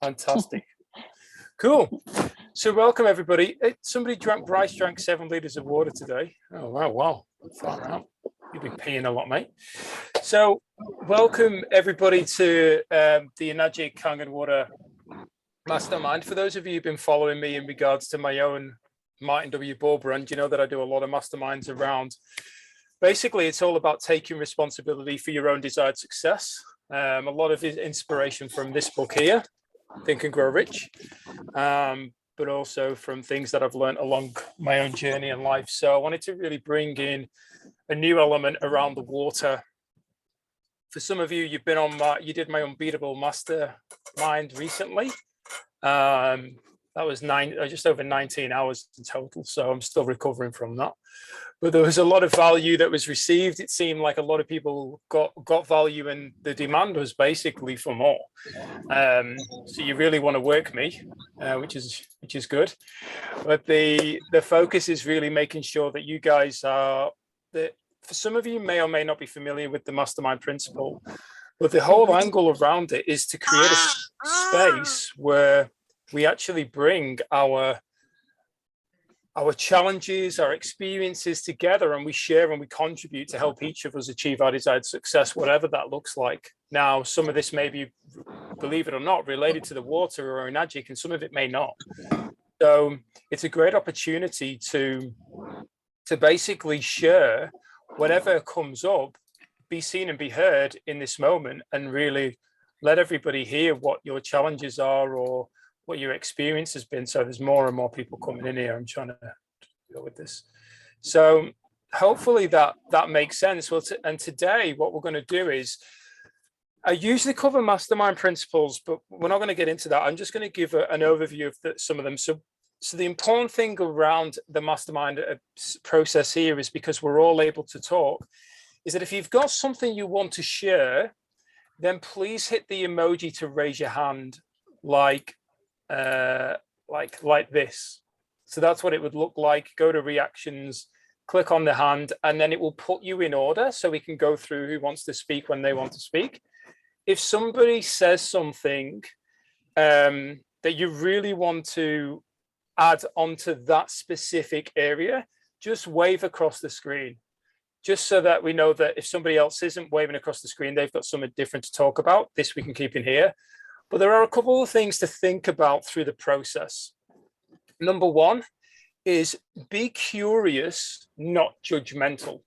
Fantastic. Cool. So welcome everybody. Bryce drank 7 liters of water today. Oh wow. Far out. You've been peeing a lot, mate. So welcome everybody to the Enagic Kangen Mastermind. For those of you who've been following me in regards to my own Martin W. Ball brand, you know that I do a lot of masterminds around. Basically, it's all about taking responsibility for your own desired success. A lot of inspiration from this book here, Think and Grow Rich, but also from things that I've learned along my own journey in life. So I wanted to really bring in a new element around the water. For some of you, you've been on you did my Unbeatable Mastermind recently. That was just over 19 hours in total. So I'm still recovering from that. But there was a lot of value that was received. It seemed like a lot of people got value, and the demand was basically for more. So you really want to work me, which is good. But the focus is really making sure that you guys are that. For some of you may or may not be familiar with the Mastermind principle, but the whole angle around it is to create a space where we actually bring our challenges, our experiences together, and we share and we contribute to help each of us achieve our desired success, whatever that looks like. Now, some of this may be, believe it or not, related to the water or Enagic, and some of it may not. So it's a great opportunity to basically share whatever comes up, be seen and be heard in this moment, and really let everybody hear what your challenges are or what your experience has been. So there's more and more people coming in here. I'm trying to deal with this. So hopefully that makes sense. Well, and today what we're going to do is, I usually cover mastermind principles, but we're not going to get into that. I'm just going to give an overview of some of them. So the important thing around the mastermind process here is, because we're all able to talk, is that if you've got something you want to share, then please hit the emoji to raise your hand like this. So that's what it would look like. Go to reactions, click on the hand, and then it will put you in order so we can go through who wants to speak when they want to speak. If somebody says something that you really want to add onto that specific area, just wave across the screen, just so that we know that if somebody else isn't waving across the screen, they've got something different to talk about. This we can keep in here. But there are a couple of things to think about through the process. Number one is be curious, not judgmental.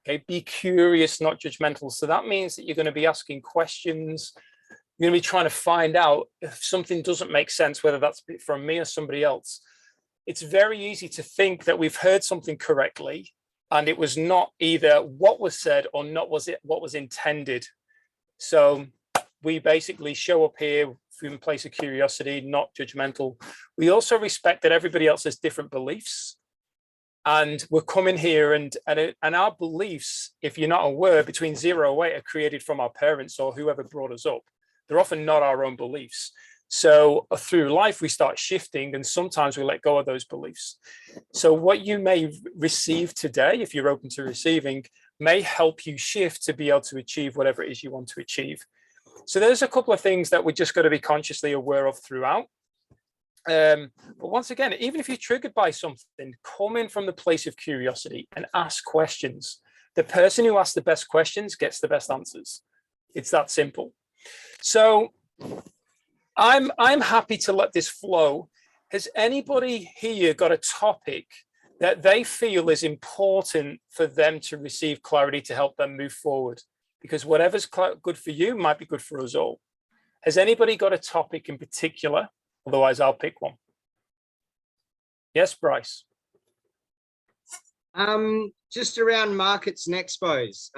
Okay, be curious, not judgmental. So that means that you're going to be asking questions. You're going to be trying to find out if something doesn't make sense, whether that's from me or somebody else. It's very easy to think that we've heard something correctly, and it was not either what was said or not what was intended. So we basically show up here from a place of curiosity, not judgmental. We also respect that everybody else has different beliefs, and we're coming here and our beliefs, if you're not aware, between 0 and 8 are created from our parents or whoever brought us up. They're often not our own beliefs. So through life, we start shifting, and sometimes we let go of those beliefs. So what you may receive today, if you're open to receiving, may help you shift to be able to achieve whatever it is you want to achieve. So there's a couple of things that we just got to be consciously aware of throughout. But once again, even if you're triggered by something, come in from the place of curiosity and ask questions. The person who asks the best questions gets the best answers. It's that simple. So I'm happy to let this flow. Has anybody here got a topic that they feel is important for them to receive clarity to help them move forward? Because whatever's good for you might be good for us all. Has anybody got a topic in particular? Otherwise, I'll pick one. Yes, Bryce. Just around markets and expos.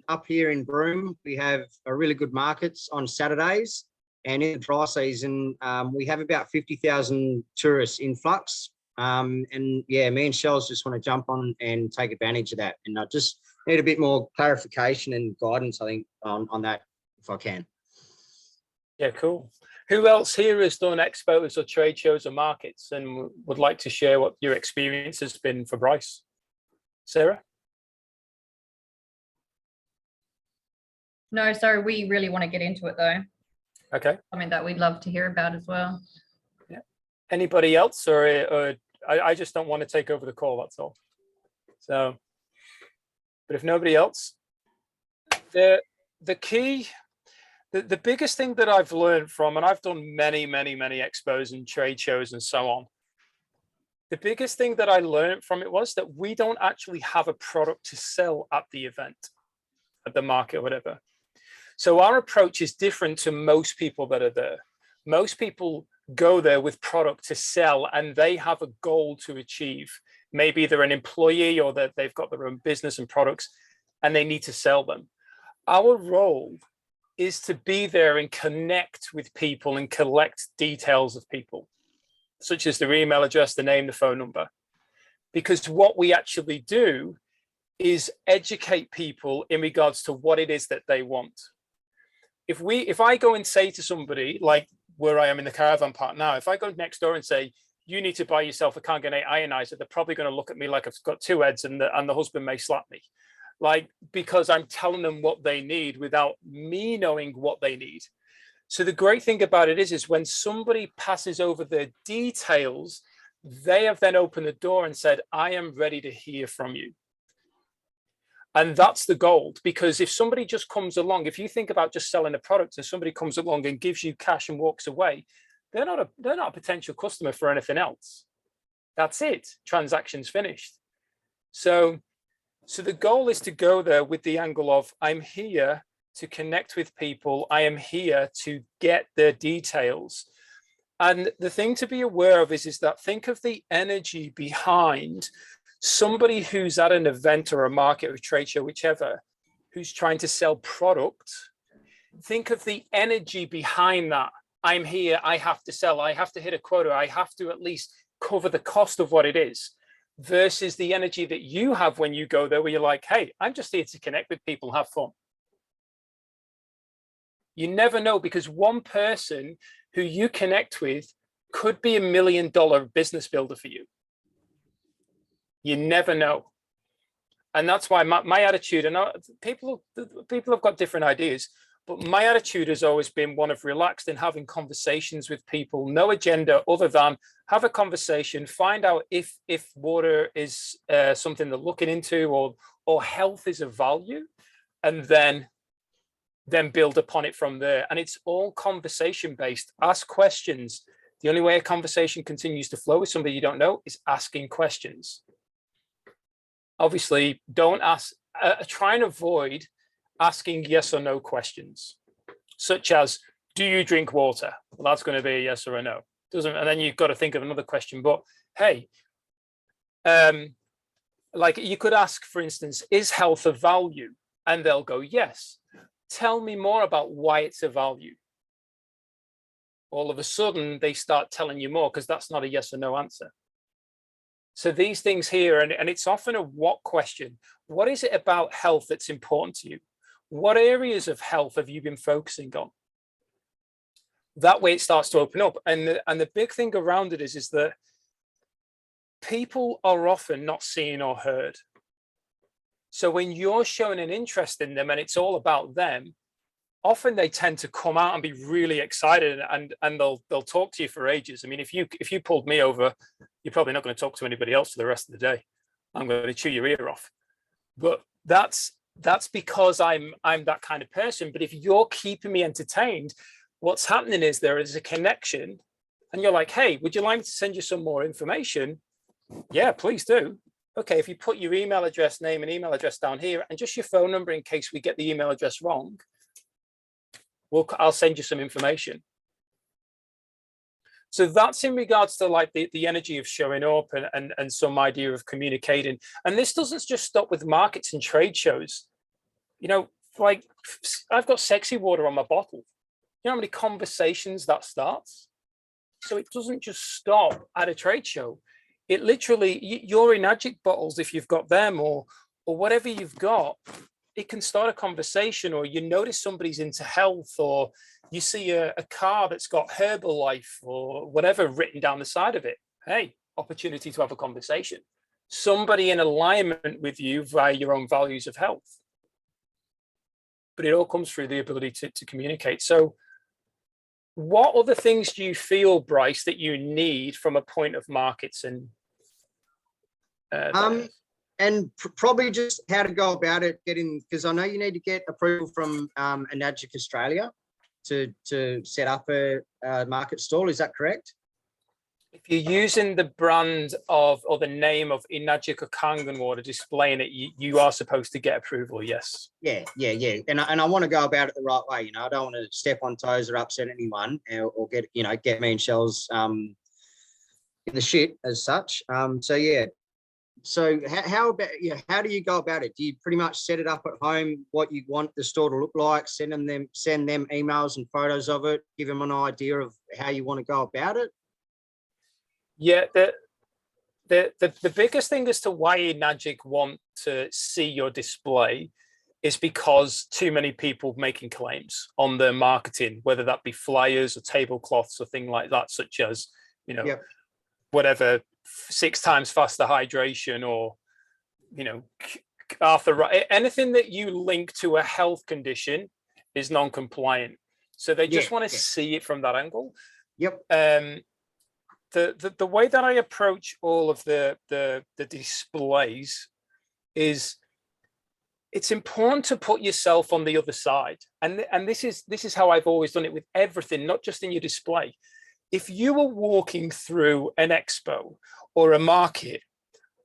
Up here in Broome, we have a really good markets on Saturdays, and in the dry season, we have about 50,000 tourists influx. And yeah, me and Shells just want to jump on and take advantage of that. And I just need a bit more clarification and guidance, I think, on that, if I can. Yeah, cool. Who else here has done expos or trade shows or markets and would like to share what your experience has been for Bryce? Sarah? No, sorry, we really want to get into it though. Okay. something that we'd love to hear about as well. Yeah. Anybody else, or I just don't want to take over the call, that's all. So, but if nobody else, the key, the biggest thing that I've learned from, and I've done many expos and trade shows and so on, the biggest thing that I learned from it was that we don't actually have a product to sell at the event, at the market, or whatever. So our approach is different to most people that are there. Most people go there with product to sell, and they have a goal to achieve. Maybe they're an employee, or that they've got their own business and products, and they need to sell them. Our role is to be there and connect with people and collect details of people, such as their email address, the name, the phone number. Because what we actually do is educate people in regards to what it is that they want. If I go and say to somebody, like where I am in the caravan park now, if I go next door and say, you need to buy yourself a Kangen ionizer, they're probably going to look at me like I've got two heads, and the husband may slap me. Like, because I'm telling them what they need without me knowing what they need. So the great thing about it is when somebody passes over their details, they have then opened the door and said, I am ready to hear from you. And that's the gold, because if somebody just comes along, if you think about just selling a product and somebody comes along and gives you cash and walks away, they're not a potential customer for anything else. That's it. Transaction's finished. So the goal is to go there with the angle of, I'm here to connect with people. I am here to get their details. And the thing to be aware of is that think of the energy behind somebody who's at an event or a market or a trade show, whichever, who's trying to sell product. Think of the energy behind that. I'm here, I have to sell, I have to hit a quota, I have to at least cover the cost of what it is, versus the energy that you have when you go there, where you're like, hey, I'm just here to connect with people, have fun. You never know, because one person who you connect with could be $1 million business builder for you. You never know. And that's why my attitude, and people have got different ideas, but my attitude has always been one of relaxed and having conversations with people, no agenda other than have a conversation, find out if water is something they're looking into, or health is a value, and then build upon it from there. And it's all conversation based. Ask questions. The only way a conversation continues to flow with somebody you don't know is asking questions. Obviously, don't ask, try and avoid asking yes or no questions, such as, do you drink water? Well, that's going to be a yes or a no. And then you've got to think of another question. But hey, like you could ask, for instance, is health a value? And they'll go, yes. Tell me more about why it's a value. All of a sudden, they start telling you more, because that's not a yes or no answer. So these things here, and it's often a what question. What is it about health that's important to you? What areas of health have you been focusing on? That way it starts to open up. And the big thing around it is that people are often not seen or heard. So when you're showing an interest in them and it's all about them, often they tend to come out and be really excited, and they'll talk to you for ages. I mean, if you pulled me over, you're probably not going to talk to anybody else for the rest of the day. I'm going to chew your ear off. But that's because I'm that kind of person. But if you're keeping me entertained, what's happening is there is a connection, and you're like, hey, would you like me to send you some more information? Yeah, please do. Okay, if you put your email address, name and email address down here, and just your phone number in case we get the email address wrong, I'll send you some information. So that's in regards to like the energy of showing up and some idea of communicating. And this doesn't just stop with markets and trade shows. You know, like I've got sexy water on my bottle. You know how many conversations that starts? So it doesn't just stop at a trade show. It literally, your Enagic bottles, if you've got them, or whatever you've got, it can start a conversation, or you notice somebody's into health, or you see a car that's got Herbalife or whatever written down the side of it. Hey, opportunity to have a conversation. Somebody in alignment with you via your own values of health. But it all comes through the ability to communicate. So What other things do you feel, Bryce, that you need from a point of markets and probably just how to go about it, because I know you need to get approval from Enagic Australia to set up a market stall. Is that correct? if you're using the brand of or the name of Enagic Kangen water displaying it, you are supposed to get approval, yes. Yeah. And I want to go about it the right way. I don't want to step on toes or upset anyone or get me and Shells in the shit as such. So yeah. So how about, how do you go about it? Do you pretty much set it up at home, what you want the store to look like, send them emails and photos of it, give them an idea of how you want to go about it? Yeah, the biggest thing as to why Enagic want to see your display is because too many people making claims on their marketing, whether that be flyers or tablecloths or things like that, such as, whatever, 6 times faster hydration or, anything that you link to a health condition is non-compliant. So they just want to see it from that angle. Yep. The way that I approach all of the displays is it's important to put yourself on the other side. And this is how I've always done it with everything, not just in your display. If you were walking through an expo or a market,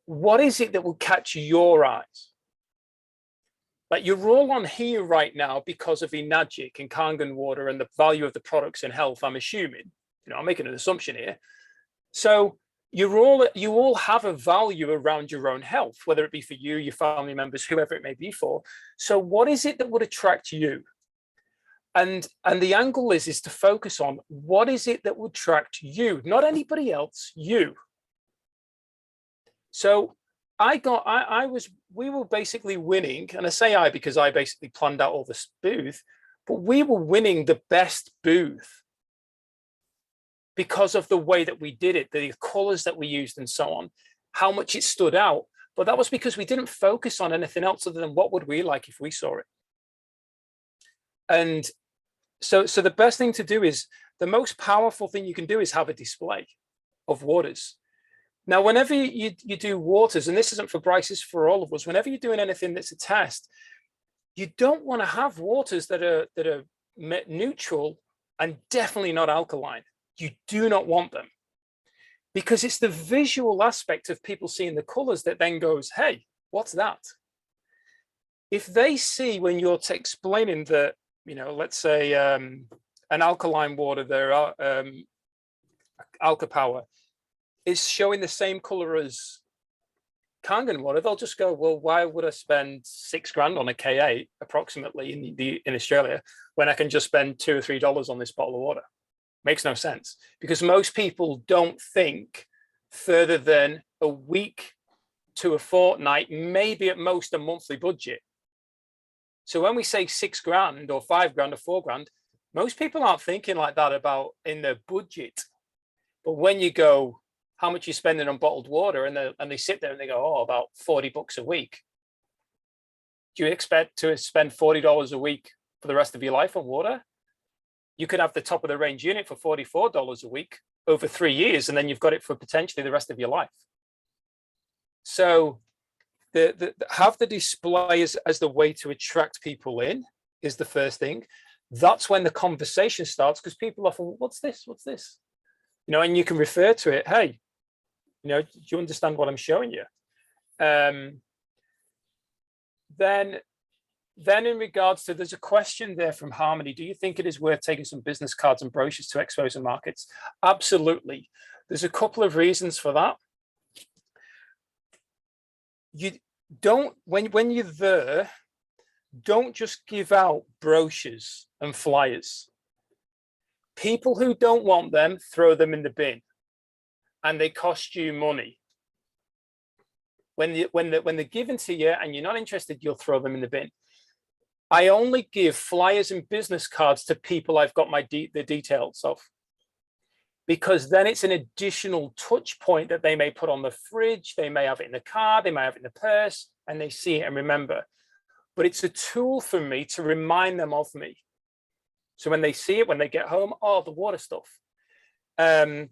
what is it that will catch your eyes? Like, you're all on here right now because of Enagic and Kangen water and the value of the products in health, I'm assuming. I'm making an assumption here. So you all have a value around your own health, whether it be for you, your family members, whoever it may be for. So what is it that would attract you? And the angle is to focus on what is it that would attract you, not anybody else, you. So we were basically winning, and I say I because I basically planned out all this booth, but we were winning the best booth because of the way that we did it, the colors that we used and so on, how much it stood out. But that was because we didn't focus on anything else other than what would we like if we saw it. And so the best thing to do is, the most powerful thing you can do is have a display of waters. Now, whenever you do waters, and this isn't for Bryce, it's for all of us, whenever you're doing anything that's a test, you don't want to have waters that are neutral and definitely not alkaline. You do not want them, because it's the visual aspect of people seeing the colors that then goes, hey, what's that? If they see when you're explaining that, let's say an alkaline water, there are Alka Power is showing the same color as Kangen water, they'll just go, well, why would I spend $6,000 on a K8 approximately in Australia when I can just spend $2 or $3 on this bottle of water? Makes no sense, because most people don't think further than a week to a fortnight, maybe at most a monthly budget. So when we say $6,000 or $5,000 or $4,000, most people aren't thinking like that about in their budget. But when you go, how much you're spending on bottled water, and they sit there and they go, oh, about $40 a week. Do you expect to spend $40 a week for the rest of your life on water? You could have the top of the range unit for $44 a week over 3 years, and then you've got it for potentially the rest of your life. So have the display as the way to attract people in is the first thing. That's when the conversation starts, because people often, what's this? What's this? And you can refer to it. Hey, do you understand what I'm showing you? Then in regards to, there's a question there from Harmony. Do you think it is worth taking some business cards and brochures to expos and markets? Absolutely. There's a couple of reasons for that. You don't, when you're there, don't just give out brochures and flyers. People who don't want them, throw them in the bin, and they cost you money. When they're given to you and you're not interested, you'll throw them in the bin. I only give flyers and business cards to people I've got the details of, because then it's an additional touch point that they may put on the fridge, they may have it in the car, they may have it in the purse, and they see it and remember. But it's a tool for me to remind them of me. So when they see it, when they get home, oh, the water stuff. And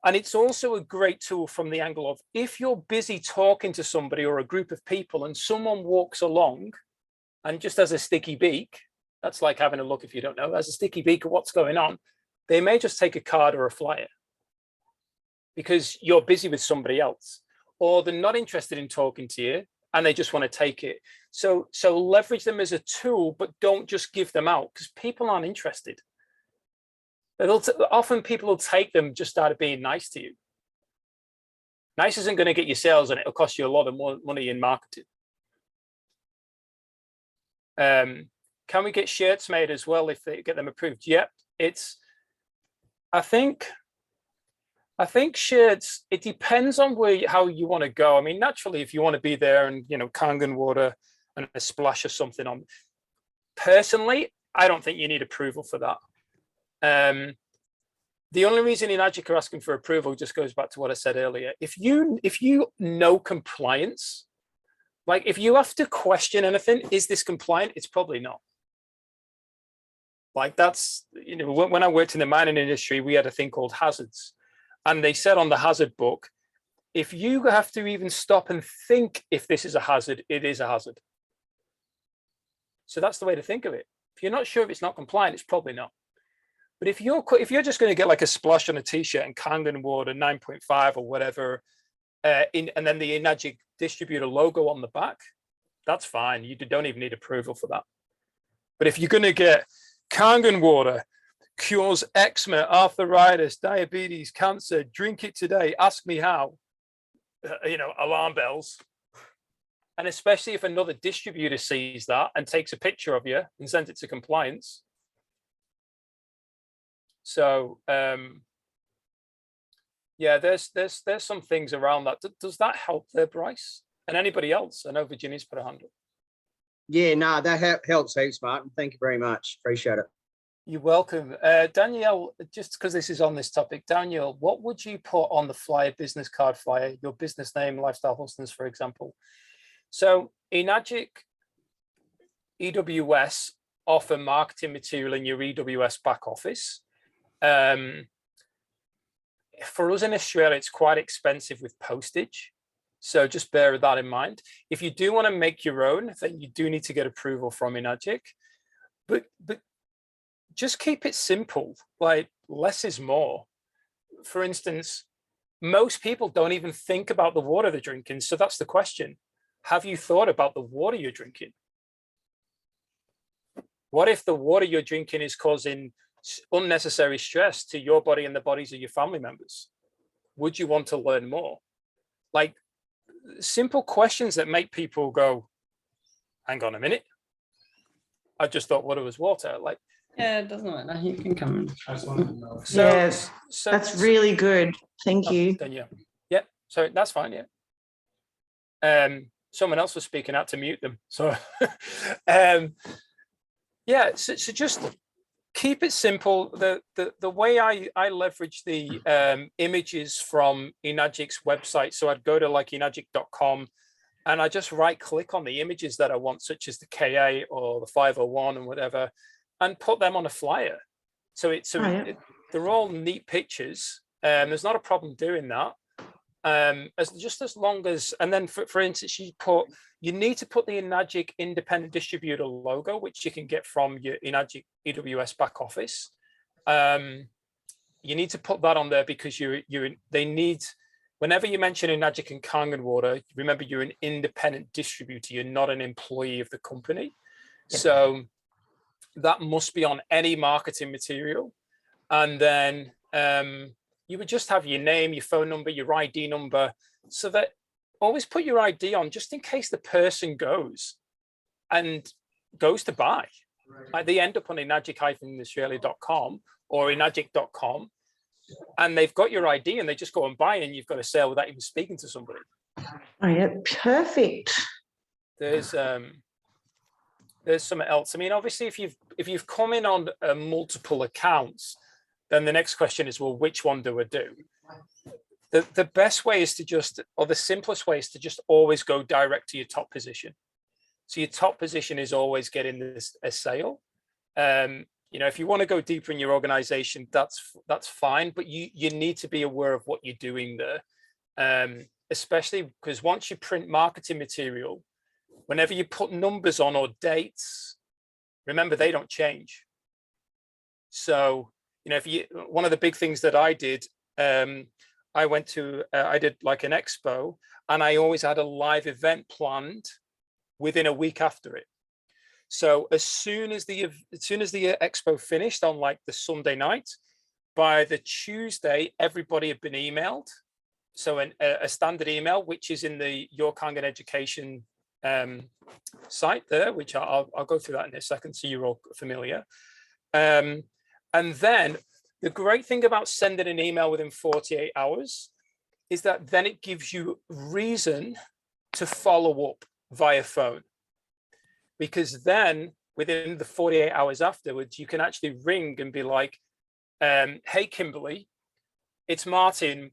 it's also a great tool from the angle of if you're busy talking to somebody or a group of people and someone walks along and just has a sticky beak, that's like having a look, if you don't know, has a sticky beak of what's going on, they may just take a card or a flyer because you're busy with somebody else, or they're not interested in talking to you and they just want to take it. So leverage them as a tool, but don't just give them out because people aren't interested. Often people will take them just out of being nice to you. Nice isn't going to get you sales, and it'll cost you a lot of more money in marketing. Can we get shirts made as well if they get them approved? Yep. I think shirts, it depends on how you want to go. I mean, naturally, if you want to be there and, you know, Kangen water and a splash of something on. Personally, I don't think you need approval for that. The only reason Enagic are asking for approval just goes back to what I said earlier. If you know compliance, like if you have to question anything, is this compliant? It's probably not. Like that's, you know, when I worked in the mining industry, we had a thing called hazards. And they said on the hazard book, if you have to even stop and think if this is a hazard, it is a hazard. So that's the way to think of it. If you're not sure if it's not compliant, it's probably not. But if you're just going to get like a splash on a t-shirt and Kangen water 9.5 or whatever, and then the Enagic Distributor logo on the back, that's fine. You don't even need approval for that. But if you're going to get Kangen water cures eczema, arthritis, diabetes, cancer, drink it today, ask me how, you know, alarm bells. And especially if another distributor sees that and takes a picture of you and sends it to compliance. So yeah, there's some things around that. Does that help there, Bryce? And anybody else? I know Virginia's put a hand up. Yeah, no, that helps heaps, Martin. Thank you very much. Appreciate it. You're welcome. Danielle, just because this is on this topic, Danielle, what would you put on the flyer, business card flyer, your business name, Lifestyle Hustlers, for example? So Enagic EWS offer marketing material in your EWS back office. For us in Australia, it's quite expensive with postage. So just bear that in mind. If you do want to make your own, then you do need to get approval from Enagic. But just keep it simple, like less is more. For instance, most people don't even think about the water they're drinking. So that's the question. Have you thought about the water you're drinking? What if the water you're drinking is causing unnecessary stress to your body and the bodies of your family members? Would you want to learn more? Like simple questions that make people go, hang on a minute. I just thought water was water. Like, yeah, it doesn't matter. You can come in. so, yes, that's really good. Thank you. Then, yeah, so that's fine. Yeah. Someone else was speaking out to mute them. So, yeah. So just keep it simple. The way I leverage the images from Enagic's website. So I'd go to like enagic.com and I just right click on the images that I want, such as the KA or the 501 and whatever, and put them on a flyer. So they're all neat pictures. There's not a problem doing that. As long as, and then for instance, you need to put the Enagic independent distributor logo, which you can get from your Enagic EWS back office. You need to put that on there because they need, whenever you mention Enagic and Kangen water, remember you're an independent distributor, you're not an employee of the company. Yeah. So that must be on any marketing material. And then you would just have your name, your phone number, your ID number, so that always put your ID on just in case the person goes to buy. Right. Like they end up on enagic-australia.com or enagic.com and they've got your ID and they just go and buy and you've got a sale without even speaking to somebody. Oh yeah, perfect. There's something else. I mean, obviously if you've come in on multiple accounts, then the next question is, well, which one do I do? The best way is to the simplest way is to just always go direct to your top position. So your top position is always getting a sale. You know, if you want to go deeper in your organization, that's fine, but you need to be aware of what you're doing there. Especially because once you print marketing material, whenever you put numbers on or dates, remember they don't change. So, you know, one of the big things that I did, I did like an expo, and I always had a live event planned within a week after it. So as soon as the expo finished on like the Sunday night, by the Tuesday, everybody had been emailed. So a standard email, which is in the Your Kangen education site there, which I'll go through that in a second, so you're all familiar. And then the great thing about sending an email within 48 hours is that then it gives you reason to follow up via phone. Because then within the 48 hours afterwards, you can actually ring and be like, hey, Kimberly, it's Martin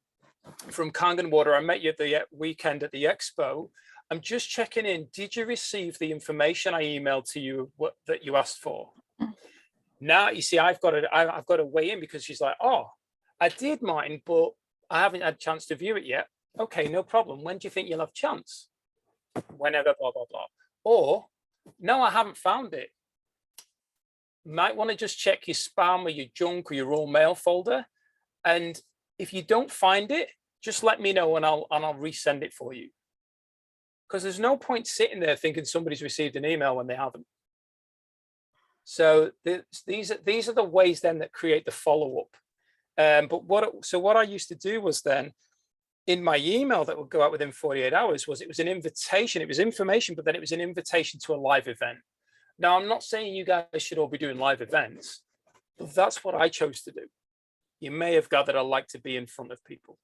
from Kangen Water. I met you at the weekend at the Expo. I'm just checking in. Did you receive the information I emailed to you that you asked for? Now, you see, I've got to weigh in, because she's like, oh, I did mine, but I haven't had a chance to view it yet. Okay, no problem. When do you think you'll have a chance? Whenever, blah, blah, blah. Or, no, I haven't found it. Might want to just check your spam or your junk or your all mail folder. And if you don't find it, just let me know and I'll resend it for you. Because there's no point sitting there thinking somebody's received an email when they haven't. So these are the ways then that create the follow-up. But what I used to do was then, in my email that would go out within 48 hours, it was an invitation. It was information, but then it was an invitation to a live event. Now, I'm not saying you guys should all be doing live events, but that's what I chose to do. You may have gathered I like to be in front of people.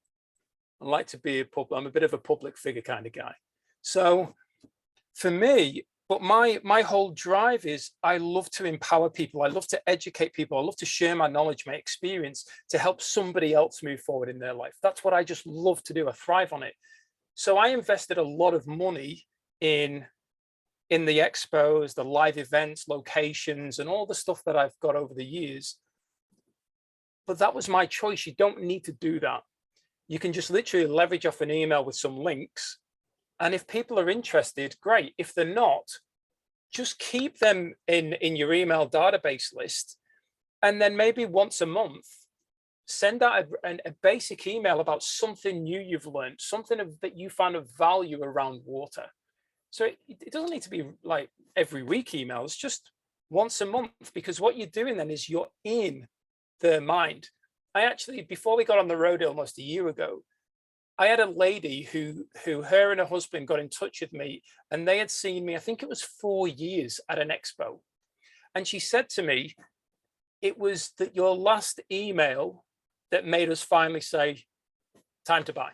I like to be I'm a bit of a public figure kind of guy. So for me, but my whole drive is I love to empower people. I love to educate people. I love to share my knowledge, my experience to help somebody else move forward in their life. That's what I just love to do. I thrive on it. So I invested a lot of money in the expos, the live events, locations, and all the stuff that I've got over the years. But that was my choice. You don't need to do that. You can just literally leverage off an email with some links. And if people are interested, great. If they're not, just keep them in your email database list. And then maybe once a month, send out a basic email about something new you've learned, something that you found of value around water. So it doesn't need to be like every week emails, just once a month, because what you're doing then is you're in their mind. I actually, before we got on the road almost a year ago, I had a lady who her and her husband got in touch with me, and they had seen me, I think it was 4 years at an expo. And she said to me, it was that your last email that made us finally say, time to buy.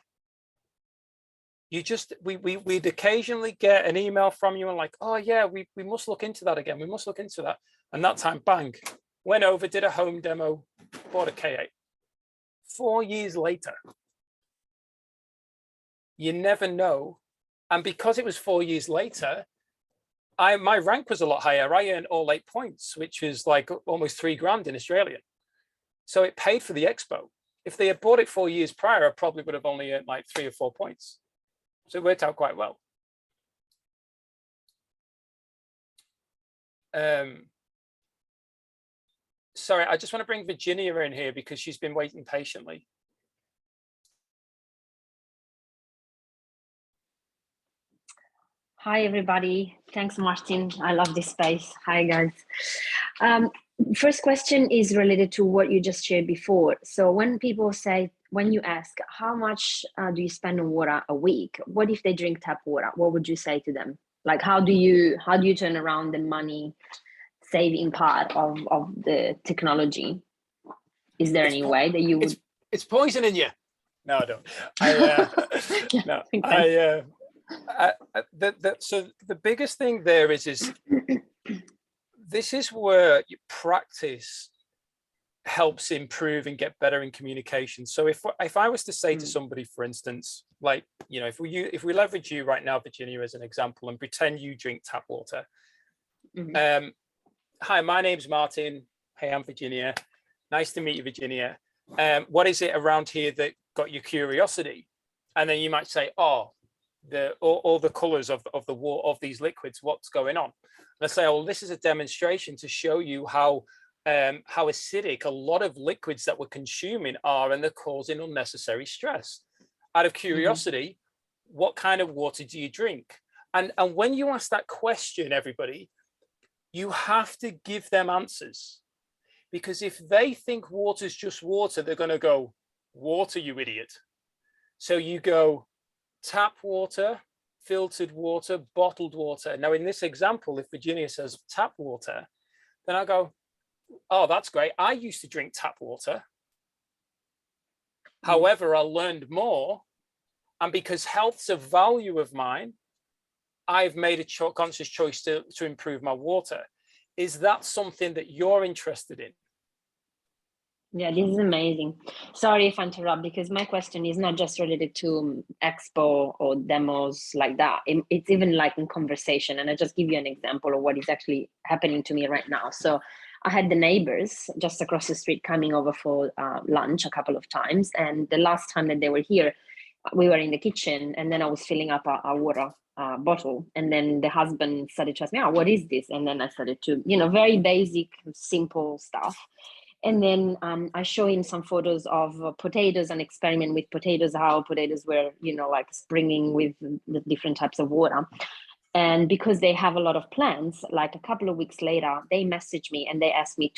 We'd occasionally get an email from you and like, oh yeah, we must look into that again. We must look into that. And that time, bang, went over, did a home demo, bought a K8. 4 years later. You never know. And because it was 4 years later, my rank was a lot higher. I earned all 8 points, which is like almost 3 grand in Australian. So it paid for the expo. If they had bought it 4 years prior, I probably would have only earned like 3 or 4 points. So it worked out quite well. Sorry, I just want to bring Virginia in here because she's been waiting patiently. Hi, everybody. Thanks, Martin. I love this space. Hi, guys. First question is related to what you just shared before. So when people say, when you ask, how much do you spend on water a week? What if they drink tap water? What would you say to them? Like, how do you turn around the money saving part of the technology? Is there any way that you would? It's poisoning you. No, I don't. No, okay. So the biggest thing there is this is where your practice helps improve and get better in communication. So if I was to say to somebody, for instance, like, you know, if we leverage you right now, Virginia, as an example, and pretend you drink tap water. Hi, my name's Martin. hey, I'm Virginia. Nice to meet you, Virginia. What is it around here that got your curiosity? And then you might say, oh, all the colors of the water of these liquids, what's going on? Let's say, oh, this is a demonstration to show you how acidic a lot of liquids that we're consuming are, and they're causing unnecessary stress. Out of curiosity, what kind of water do you drink? And when you ask that question, everybody, you have to give them answers, because if they think water's just water, they're going to go, water, you idiot. So you go tap water, filtered water, bottled water. Now, in this example, if Virginia says tap water, then I go, oh, that's great. I used to drink tap water. However, I learned more. And because health's a value of mine, I've made a conscious choice to improve my water. Is that something that you're interested in? Yeah, this is amazing. Sorry if I interrupt, because my question is not just related to Expo or demos like that. It's even like in conversation. And I just give you an example of what is actually happening to me right now. So I had the neighbors just across the street coming over for lunch a couple of times. And the last time that they were here, we were in the kitchen, and then I was filling up a water bottle. And then the husband started to ask me, oh, what is this? And then I started to, very basic, simple stuff. And then I show him some photos of potatoes and experiment with potatoes, how potatoes were, like springing with the different types of water. And because they have a lot of plants, like a couple of weeks later, they messaged me and they asked me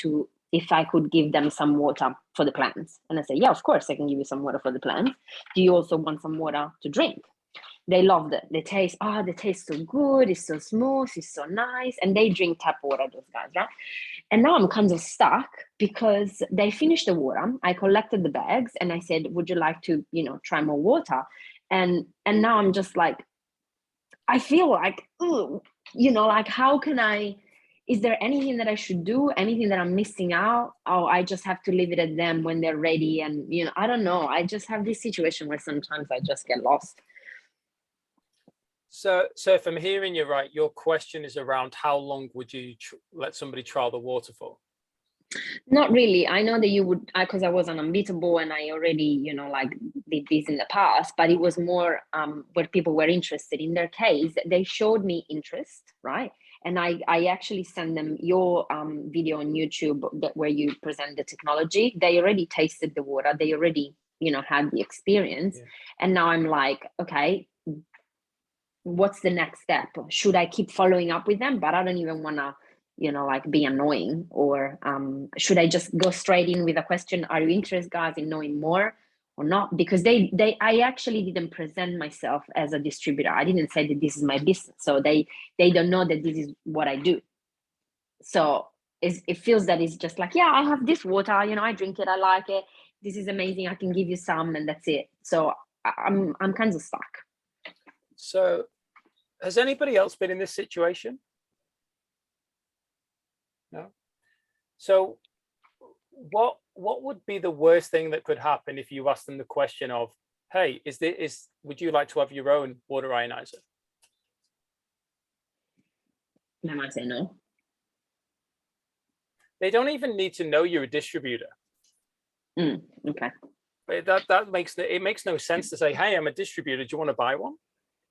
if I could give them some water for the plants. And I said, yeah, of course I can give you some water for the plants. Do you also want some water to drink? They loved it. They taste so good. It's so smooth. It's so nice. And they drink tap water, those guys, right? And now I'm kind of stuck because they finished the water. I collected the bags and I said, would you like to, try more water? And now I'm just like, I feel like, like, how can is there anything that I should do? Anything that I'm missing out? Oh, I just have to leave it at them when they're ready. And, I don't know. I just have this situation where sometimes I just get lost. So if I'm hearing you right, your question is around how long would you let somebody trial the water for? Not really. I know that you would, because I was on Unbeatable and I already, did this in the past, but it was more where people were interested. In their case, they showed me interest, right? And I actually sent them your video on YouTube where you present the technology. They already tasted the water. They already, had the experience. Yeah. And now I'm like, okay, what's the next step? Should I keep following up with them? But I don't even want to, be annoying, or should I just go straight in with a question? Are you interested, guys, in knowing more or not? Because I actually didn't present myself as a distributor. I didn't say that this is my business. So they don't know that this is what I do. So it feels that it's just like, yeah, I have this water, I drink it, I like it. This is amazing. I can give you some, and that's it. So I'm kind of stuck. So has anybody else been in this situation? No. So what would be the worst thing that could happen if you asked them the question of, hey, would you like to have your own water ionizer? They might say no. They don't even need to know you're a distributor. Okay. But that makes no sense to say, hey, I'm a distributor. Do you want to buy one?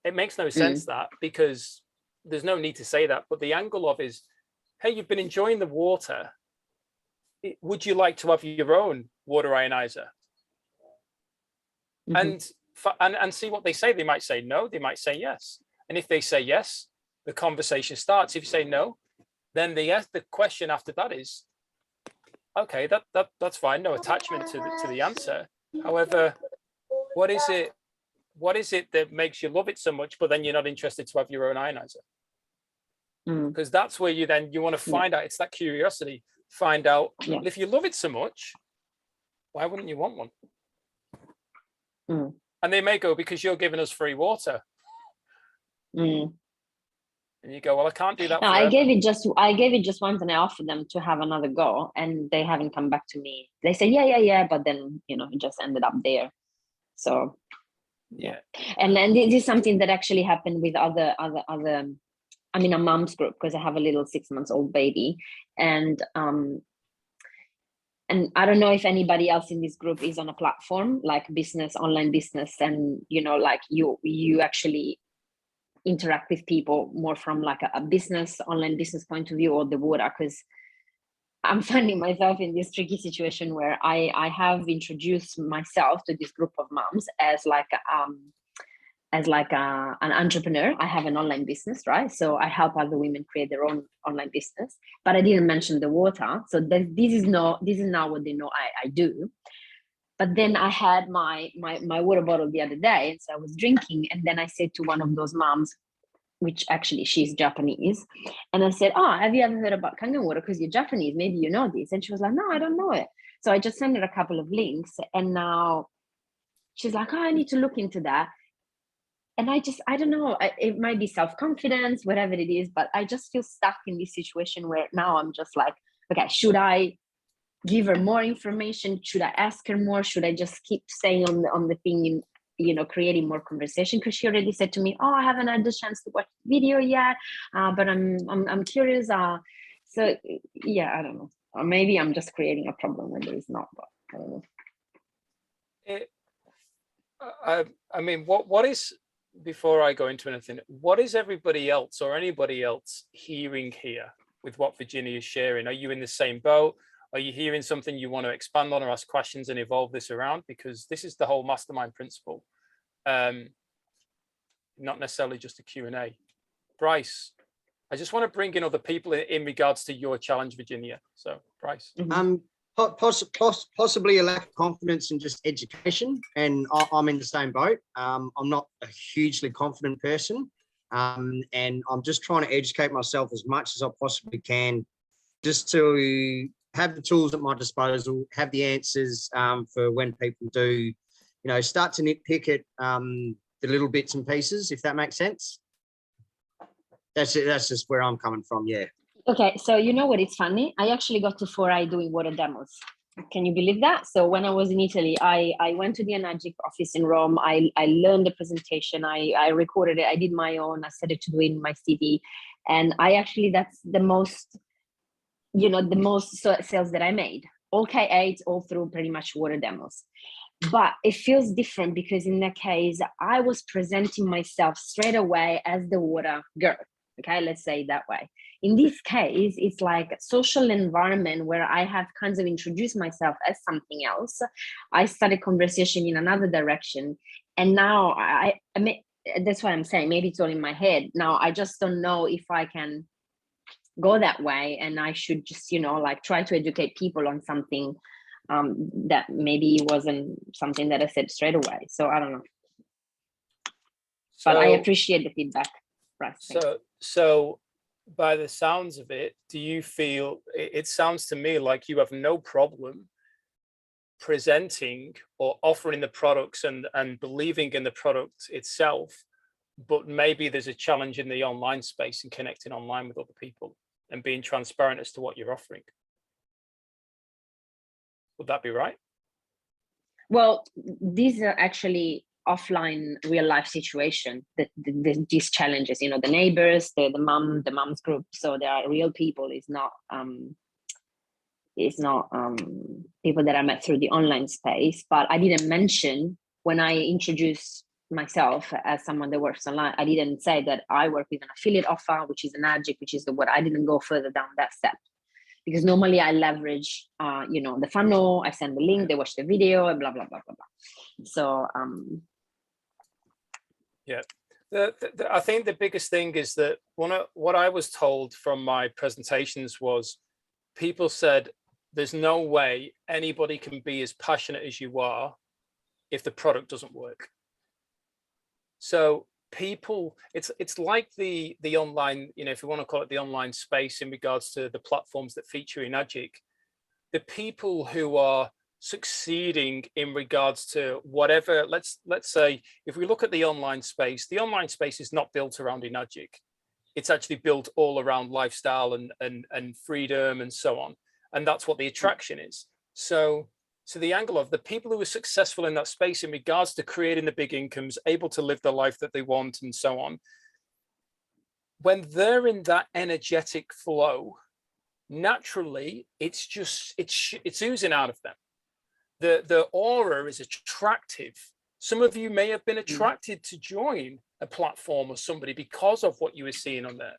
It makes no sense that, because there's no need to say that. But the angle of is, hey, you've been enjoying the water. Would you like to have your own water ionizer? And see what they say. They might say no. They might say yes. And if they say yes, the conversation starts. If you say no, then the question after that is, okay, that's fine. No attachment to the answer. However, what is it that makes you love it so much, but then you're not interested to have your own ionizer? Because that's where you want to find out. It's that curiosity. Find out. Yeah. Well, if you love it so much, why wouldn't you want one? And they may go, because you're giving us free water. And you go, well, I can't do that. No, I gave it just once, and I offered them to have another go, and they haven't come back to me. They say, yeah, but then it just ended up there. So yeah. And then this is something that actually happened with other I'm in a mom's group because I have a little 6-month-old baby, and and I don't know if anybody else in this group is on a platform like business, online business, and like you actually interact with people more from like a business, online business point of view, or the water, because I'm finding myself in this tricky situation where I have introduced myself to this group of moms as like an entrepreneur. I have an online business, right? So I help other women create their own online business, but I didn't mention the water. So this is not what they know I do. But then I had my water bottle the other day, and so I was drinking, and then I said to one of those moms, which actually she's Japanese, and I said, "Oh, have you ever heard about Kangen water? Because you're Japanese, maybe you know this." And she was like, "No, I don't know it." So I just sent her a couple of links, and now she's like, "Oh, I need to look into that." And I don't know, it might be self-confidence, whatever it is, but I just feel stuck in this situation where now I'm just like, okay, should I give her more information? Should I ask her more? Should I just keep saying on the thing, creating more conversation? Because she already said to me, "Oh, I haven't had the chance to watch the video yet, but I'm curious." So yeah, I don't know. Or maybe I'm just creating a problem when there is not. But I don't know. I mean, what is, before I go into anything, what is everybody else or anybody else hearing here with what Virginia is sharing? Are you in the same boat? Are you hearing something you want to expand on or ask questions and evolve this around? Because this is the whole mastermind principle. Not necessarily just a Q&A. Bryce, I just want to bring in other people in regards to your challenge, Virginia. So Bryce. Possibly a lack of confidence in just education, and I'm in the same boat. I'm not a hugely confident person, and I'm just trying to educate myself as much as I possibly can, just to have the tools at my disposal, have the answers for when people do, start to nitpick at the little bits and pieces, if that makes sense. That's it. That's just where I'm coming from. Yeah. Okay, so you know what? It's funny. I actually got to 4i doing water demos. Can you believe that? So when I was in Italy, I went to the Enagic office in Rome. I learned the presentation. I recorded it. I did my own. I set it to do it in my CD, and that's the most, the most sales that I made. All K8s, all through pretty much water demos. But it feels different because in that case, I was presenting myself straight away as the water girl. Okay, let's say it that way. In this case, it's like a social environment where I have kind of introduced myself as something else. I started conversation in another direction. And now I mean, that's why I'm saying maybe it's all in my head. Now I just don't know if I can go that way, and I should just, try to educate people on something that maybe wasn't something that I said straight away. So I don't know. But I appreciate the feedback. Right. So by the sounds of it, do you feel, it sounds to me like you have no problem presenting or offering the products and believing in the product itself, but maybe there's a challenge in the online space and connecting online with other people and being transparent as to what you're offering? Would that be right? Well, these are actually offline real life situation, these challenges, the neighbors, the mom's group. So they are real people. It's not people that I met through the online space. But I didn't mention, when I introduced myself as someone that works online, I didn't say that I work with an affiliate offer, which is Enagic, which is what I didn't go further down that step. Because normally I leverage, the funnel, I send the link, they watch the video, and blah, blah, blah, blah, blah. So, yeah, I think the biggest thing is that what I was told from my presentations was, people said, there's no way anybody can be as passionate as you are if the product doesn't work. So people, it's like the online, if you want to call it the online space in regards to the platforms that feature Enagic, the people who are succeeding in regards to whatever, let's say, if we look at the online space is not built around Enagic. It's actually built all around lifestyle and freedom and so on. And that's what the attraction is. So the angle of the people who are successful in that space in regards to creating the big incomes, able to live the life that they want and so on, when they're in that energetic flow, naturally it's oozing out of them. The aura is attractive. Some of you may have been attracted to join a platform or somebody because of what you were seeing on there.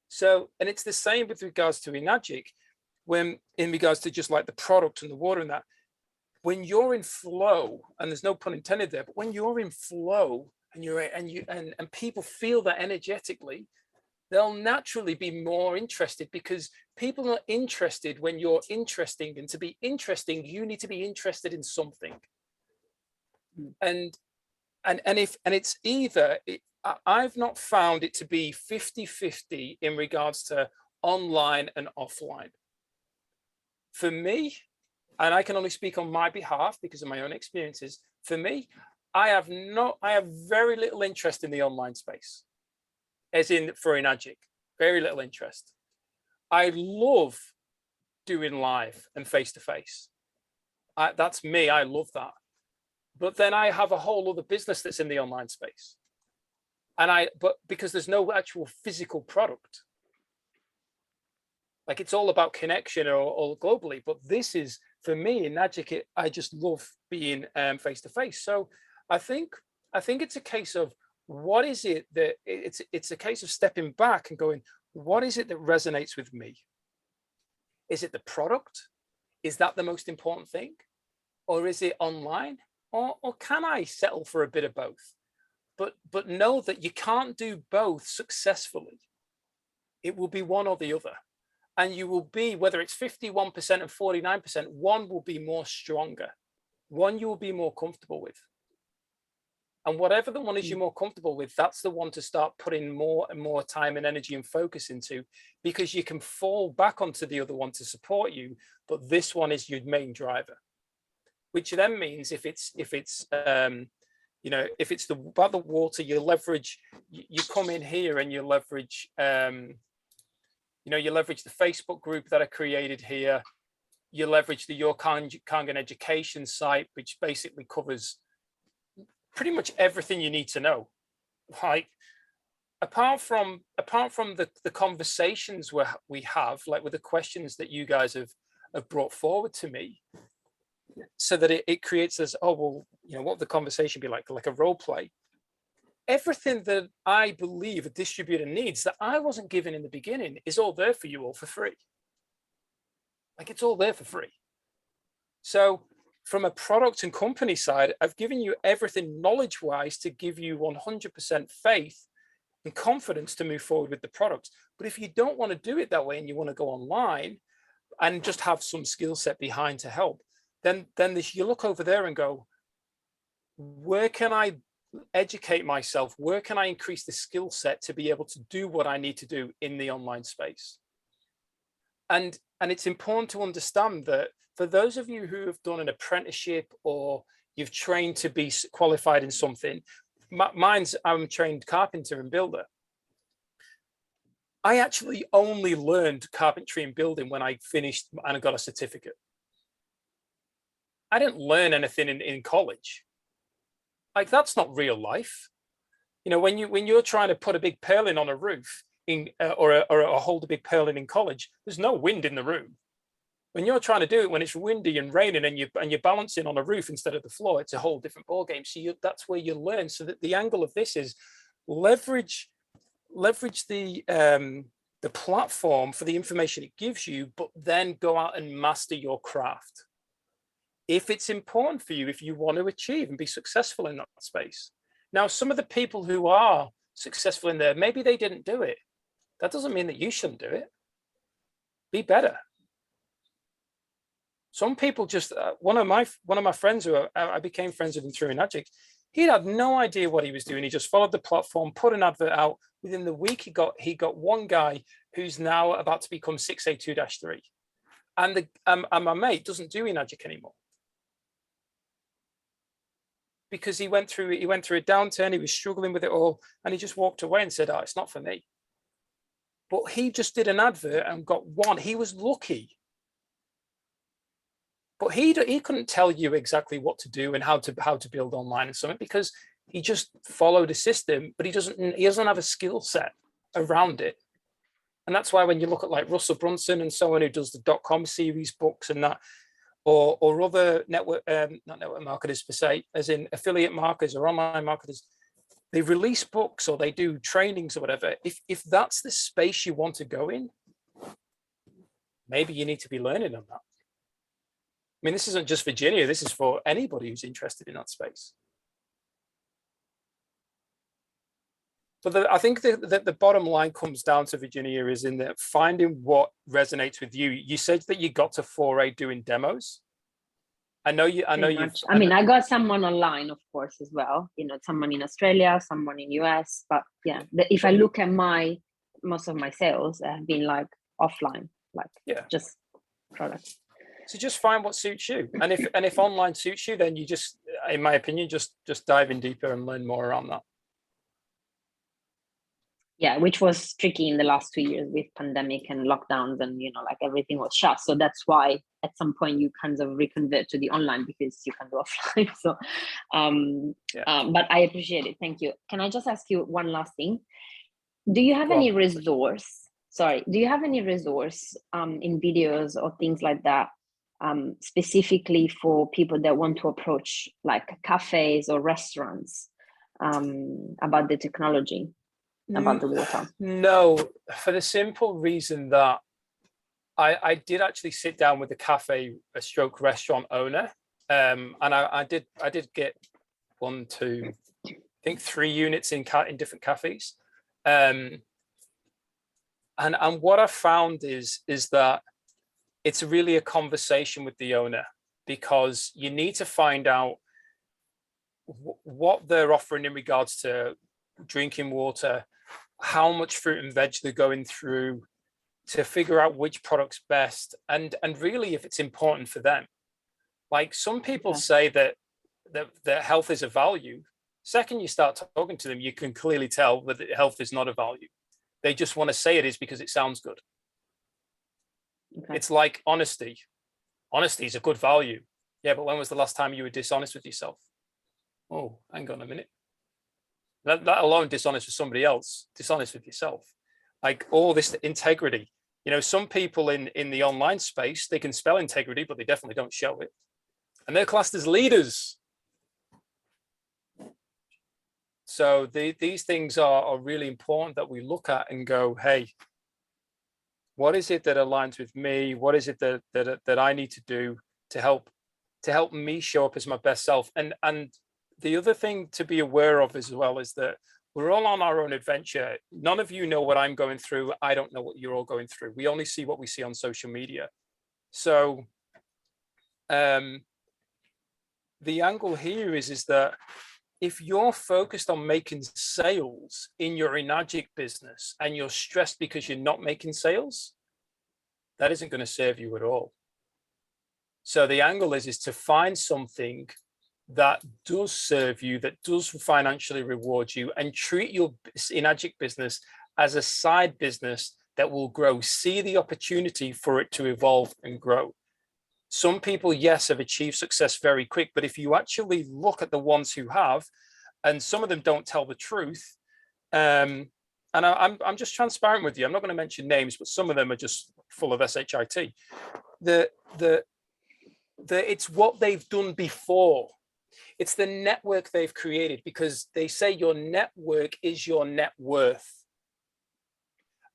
So, and it's the same with regards to Enagic, when in regards to just like the product and the water and that, when you're in flow, and there's no pun intended there, but when you're in flow and people feel that energetically, they'll naturally be more interested, because people are interested when you're interesting, and to be interesting, you need to be interested in something. And it's either, I've not found it to be 50-50 in regards to online and offline. For me, and I can only speak on my behalf because of my own experiences, for me, I have very little interest in the online space, as in for Enagic, very little interest. I love doing live and face-to-face. That's me, I love that. But then I have a whole other business that's in the online space. But because there's no actual physical product. Like, it's all about connection or globally, but this is, for me, in Enagic, I just love being face-to-face. So I think it's a case of, what is it that, it's a case of stepping back and going, what is it that resonates with me? Is it the product? Is that the most important thing? Or is it online? Or can I settle for a bit of both? But know that you can't do both successfully. It will be one or the other. And you will be, whether it's 51% and 49%, one will be more stronger. One you will be more comfortable with. And whatever the one is you're more comfortable with, that's the one to start putting more and more time and energy and focus into, because you can fall back onto the other one to support you, but this one is your main driver. Which then means if it's you know, if it's about the water, you leverage, you come in here and you leverage, you know, you leverage the Facebook group that I created here. You leverage the Your Kangen education site, which basically covers pretty much everything you need to know. Like, apart from the conversations we have, like with the questions that you guys have brought forward to me, so that it creates this, oh, well, you know, what would the conversation be like a role play? Everything that I believe a distributor needs that I wasn't given in the beginning is all there for you all for free. Like, it's all there for free. So from a product and company side, I've given you everything knowledge-wise to give you 100% faith and confidence to move forward with the products. But if you don't want to do it that way and you want to go online and just have some skill set behind to help, then you look over there and go, where can I educate myself? Where can I increase the skill set to be able to do what I need to do in the online space? And it's important to understand that for those of you who have done an apprenticeship or you've trained to be qualified in something, I'm trained carpenter and builder. I actually only learned carpentry and building when I finished and I got a certificate. I didn't learn anything in college. Like, that's not real life. You know, when you're trying to put a big purlin on a roof or hold a big purlin in college, there's no wind in the room. When you're trying to do it when it's windy and raining and you're balancing on a roof instead of the floor, it's a whole different ball game. So that's where you learn. So that the angle of this is leverage the platform for the information it gives you, but then go out and master your craft. If it's important for you, if you want to achieve and be successful in that space. Now, some of the people who are successful in there, maybe they didn't do it. That doesn't mean that you shouldn't do it. Be better. Some people just, one of my friends who I became friends with him through Enagic, he had no idea what he was doing. He just followed the platform, put an advert out. Within the week, he got one guy who's now about to become 6A2-3. And my mate doesn't do Enagic anymore. Because he went through a downturn, he was struggling with it all, and he just walked away and said, oh, it's not for me. But he just did an advert and got one. He was lucky. But he couldn't tell you exactly what to do and how to build online and something, because he just followed a system, but he doesn't have a skill set around it. And that's why when you look at like Russell Brunson and so on, who does the .com series books and that, or other network, not network marketers per se, as in affiliate marketers or online marketers, they release books or they do trainings or whatever. If that's the space you want to go in, maybe you need to be learning on that. I mean, this isn't just Virginia, this is for anybody who's interested in that space. But I think that the bottom line comes down to, Virginia, is in that finding what resonates with you. You said that you got to 4A doing demos. I know you. I mean, I got someone online, of course, as well. You know, someone in Australia, someone in US. But yeah, if I look at most of my sales have been like offline, like just products. So just find what suits you, and if online suits you, then you just, in my opinion, just dive in deeper and learn more around that. Yeah, which was tricky in the last 2 years with pandemic and lockdowns, and you know, like everything was shut. So that's why at some point you kind of reconvert to the online because you can do offline. So, but I appreciate it. Thank you. Can I just ask you one last thing? Do you have any resource? Sorry, do you have any resource in videos or things like that, specifically for people that want to approach like cafes or restaurants about the technology? About the water? No, for the simple reason that I did actually sit down with the cafe stroke restaurant owner, and I did get 1, 2, I think 3 units in different cafes, and what I found is that it's really a conversation with the owner, because you need to find out what they're offering in regards to drinking water, how much fruit and veg they're going through, to figure out which product's best, and really if it's important for them. Like some people say that health is a value. Second you start talking to them, you can clearly tell that health is not a value. They just want to say it is because it sounds good. It's like honesty. Honesty is a good value. Yeah, but when was the last time you were dishonest with yourself? Oh, hang on a minute. Let alone dishonest with somebody else, dishonest with yourself. Like all this integrity. You know, some people in the online space, they can spell integrity, but they definitely don't show it. And they're classed as leaders. So these things are really important that we look at and go, hey, what is it that aligns with me? What is it that I need to do to help me show up as my best self? And the other thing to be aware of as well is that we're all on our own adventure. None of you know what I'm going through. I don't know what you're all going through. We only see what we see on social media. So the angle here is that if you're focused on making sales in your Enagic business and you're stressed because you're not making sales, that isn't going to serve you at all. So the angle is to find something that does serve you, that does financially reward you, and treat your Enagic business as a side business that will grow. See the opportunity for it to evolve and grow. Some people, yes, have achieved success very quick, but if you actually look at the ones who have, and some of them don't tell the truth, and I'm just transparent with you. I'm not going to mention names, but some of them are just full of shit. It's what they've done before. It's the network they've created, because they say your network is your net worth.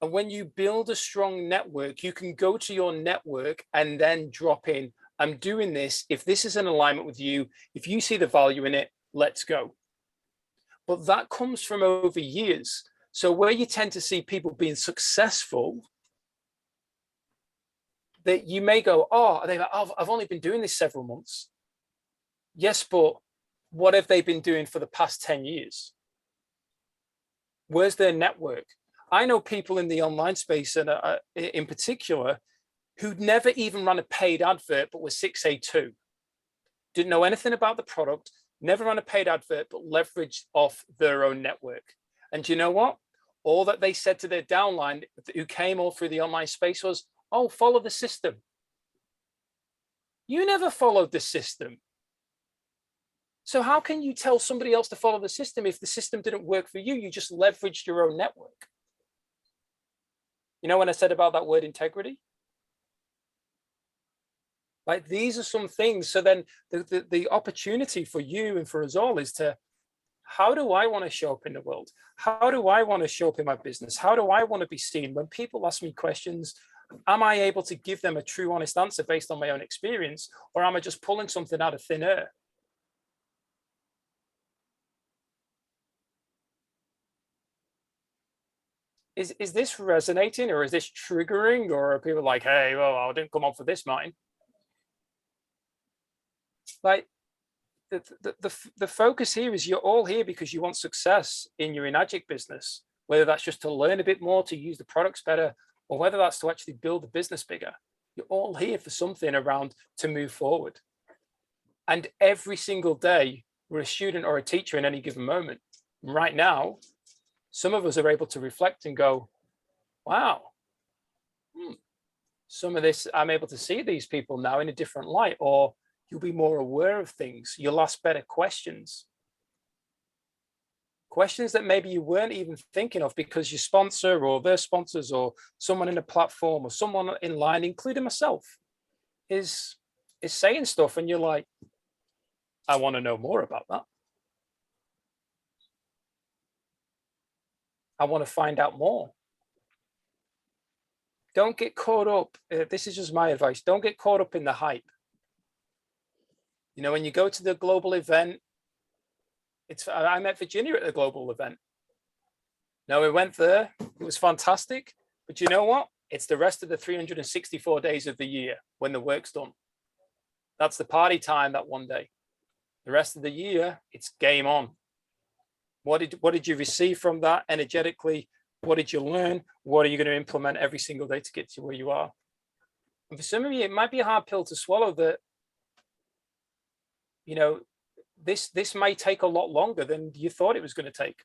And when you build a strong network, you can go to your network and then drop in, I'm doing this. If this is in alignment with you, if you see the value in it, let's go. But that comes from over years. So where you tend to see people being successful, that you may go, I've only been doing this several months. Yes, but what have they been doing for the past 10 years? Where's their network? I know people in the online space, and in particular, who'd never even run a paid advert, but were 6A2. Didn't know anything about the product, never run a paid advert, but leveraged off their own network. And do you know what? All that they said to their downline who came all through the online space was, oh, follow the system. You never followed the system. So how can you tell somebody else to follow the system if the system didn't work for you? You just leveraged your own network. You know, when I said about that word integrity, like these are some things. So then the opportunity for you and for us all is to, how do I want to show up in the world? How do I want to show up in my business? How do I want to be seen? When people ask me questions, am I able to give them a true, honest answer based on my own experience? Or am I just pulling something out of thin air? Is this resonating, or is this triggering, or are people like, hey, well, I didn't come on for this, Martin? Like, the focus here is you're all here because you want success in your Enagic business, whether that's just to learn a bit more, to use the products better, or whether that's to actually build the business bigger. You're all here for something around to move forward. And every single day, we're a student or a teacher in any given moment. Right now, some of us are able to reflect and go, wow, some of this, I'm able to see these people now in a different light, or you'll be more aware of things. You'll ask better questions. Questions that maybe you weren't even thinking of because your sponsor or their sponsors or someone in a platform or someone in line, including myself, is saying stuff, and you're like, I want to know more about that. I want to find out more. Don't get caught up. This is just my advice. Don't get caught up in the hype. You know, when you go to the global event, I met Virginia at the global event. Now, we went there. It was fantastic. But you know what? It's the rest of the 364 days of the year when the work's done. That's the party time that one day. The rest of the year, it's game on. What did you receive from that energetically? What did you learn? What are you going to implement every single day to get to where you are? And for some of you, it might be a hard pill to swallow that, you know, this may take a lot longer than you thought it was going to take.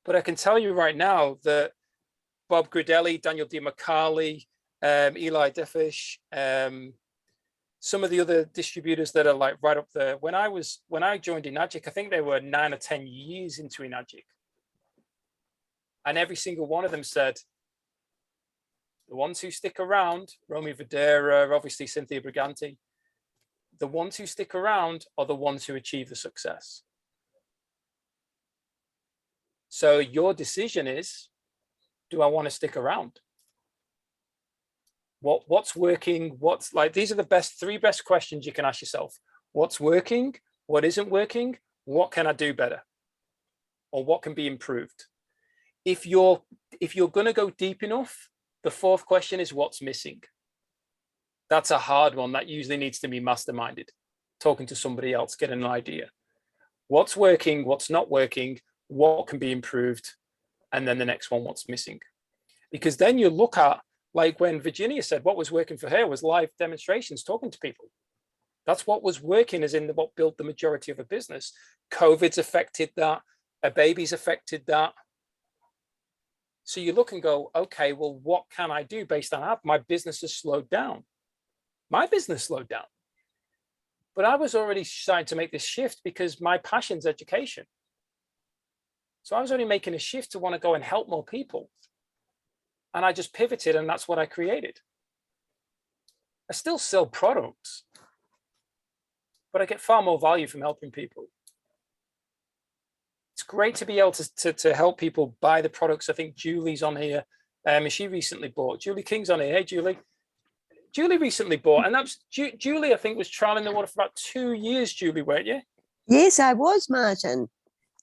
But I can tell you right now that Bob Gridelli, Daniel DiMacali, Eli Defish, some of the other distributors that are like right up there. When I joined Enagic, I think they were 9 or 10 years into Enagic. And every single one of them said, the ones who stick around, Romy Videra, obviously Cynthia Briganti, the ones who stick around are the ones who achieve the success. So your decision is, do I want to stick around? What's working? What's like, these are the three best questions you can ask yourself. What's working? What isn't working? What can I do better? Or what can be improved? If you're going to go deep enough, the fourth question is what's missing? That's a hard one. That usually needs to be masterminded, talking to somebody else, getting an idea. What's working? What's not working? What can be improved? And then the next one, what's missing? Because then you look at, like when Virginia said what was working for her was live demonstrations, talking to people. That's what was working, as in what built the majority of a business. COVID's affected that. A baby's affected that. So you look and go, okay, well, what can I do based on that? My business has slowed down. My business slowed down. But I was already starting to make this shift because my passion's education. So I was only making a shift to want to go and help more people. And I just pivoted, and that's what I created. I still sell products, but I get far more value from helping people. It's great to be able to help people buy the products. I think Julie's on here. She recently bought. Julie King's on here. Hey, Julie. Julie recently bought, and that's Julie, I think, was trialing the water for about 2 years, Julie, weren't you? Yes, I was, Martin,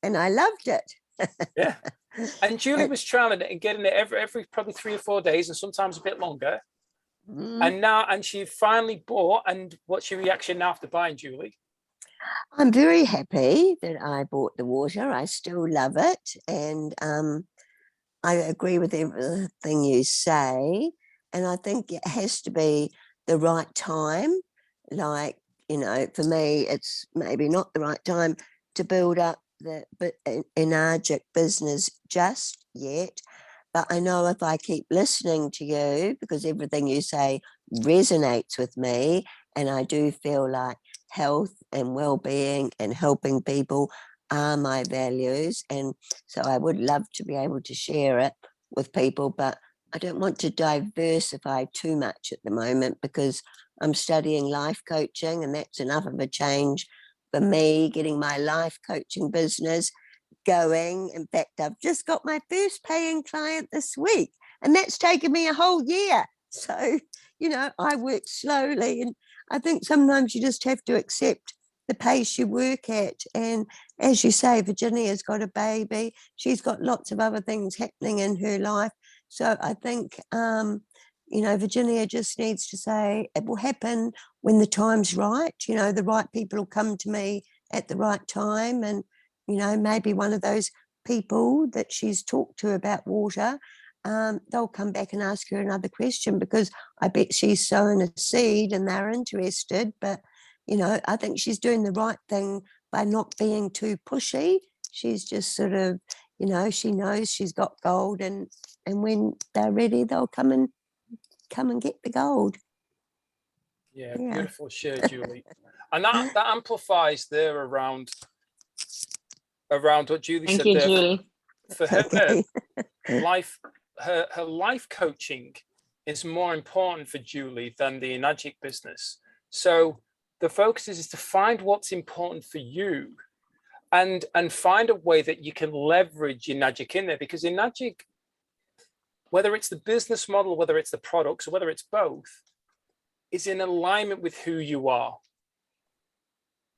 and I loved it. Yeah. And Julie was trialing it and getting it every probably 3 or 4 days, and sometimes a bit longer. And she finally bought. And what's your reaction now after buying, Julie? I'm very happy that I bought the water. I still love it, and I agree with everything you say. And I think it has to be the right time. Like, you know, for me, it's maybe not the right time to build up the Enagic business just yet. But I know if I keep listening to you, because everything you say resonates with me, and I do feel like health and well-being and helping people are my values. And so I would love to be able to share it with people, but I don't want to diversify too much at the moment because I'm studying life coaching, and that's enough of a change for me, getting my life coaching business going. In fact, I've just got my first paying client this week, and that's taken me a whole year. So, you know, I work slowly, and I think sometimes you just have to accept the pace you work at. And as you say, Virginia's got a baby. She's got lots of other things happening in her life. So I think, you know, Virginia just needs to say it will happen when the time's right. You know, the right people will come to me at the right time. And, you know, maybe one of those people that she's talked to about water, they'll come back and ask her another question, because I bet she's sown a seed and they're interested. But, you know, I think she's doing the right thing by not being too pushy. She's just sort of, you know, she knows she's got gold, and when they're ready, they'll come and get the gold. Yeah, beautiful share, Julie. And that amplifies there around what Julie Thank said you, there. Julie. For her, Okay. her life coaching is more important for Julie than the Enagic business. So the focus is to find what's important for you, and find a way that you can leverage Enagic in there, because Enagic, whether it's the business model, whether it's the products, or whether it's both, is in alignment with who you are.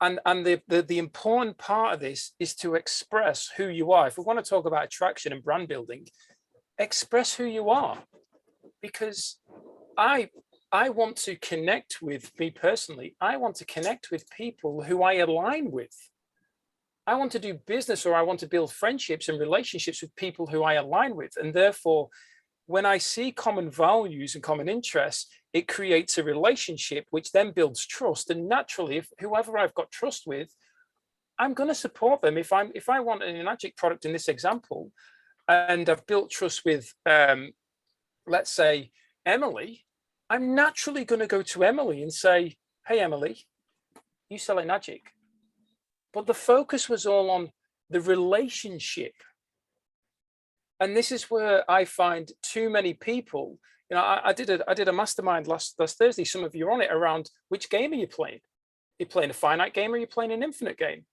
And the important part of this is to express who you are. If we want to talk about attraction and brand building, express who you are. Because I want to connect with, me personally, I want to connect with people who I align with. I want to do business, or I want to build friendships and relationships with people who I align with. And therefore, when I see common values and common interests, it creates a relationship, which then builds trust. And naturally, if whoever I've got trust with, I'm going to support them. If I want an Enagic product in this example, and I've built trust with, let's say, Emily, I'm naturally going to go to Emily and say, hey, Emily, you sell Enagic. But the focus was all on the relationship. And this is where I find too many people, you know, I did a mastermind last Thursday, some of you are on it, around which game are you playing? Are you playing a finite game, or are you playing an infinite game?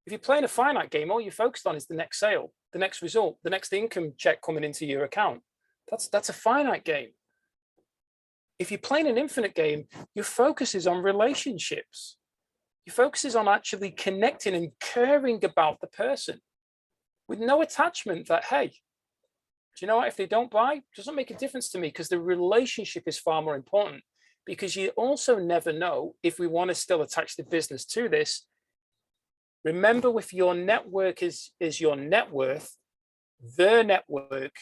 If you're playing a finite game, all you're focused on is the next sale, the next result, the next income check coming into your account. That's a finite game. If you're playing an infinite game, your focus is on relationships. Your focus is on actually connecting and caring about the person with no attachment that, hey, do you know what, if they don't buy, it doesn't make a difference to me, because the relationship is far more important. Because you also never know, if we want to still attach the business to this, remember, if your network is your net worth, their network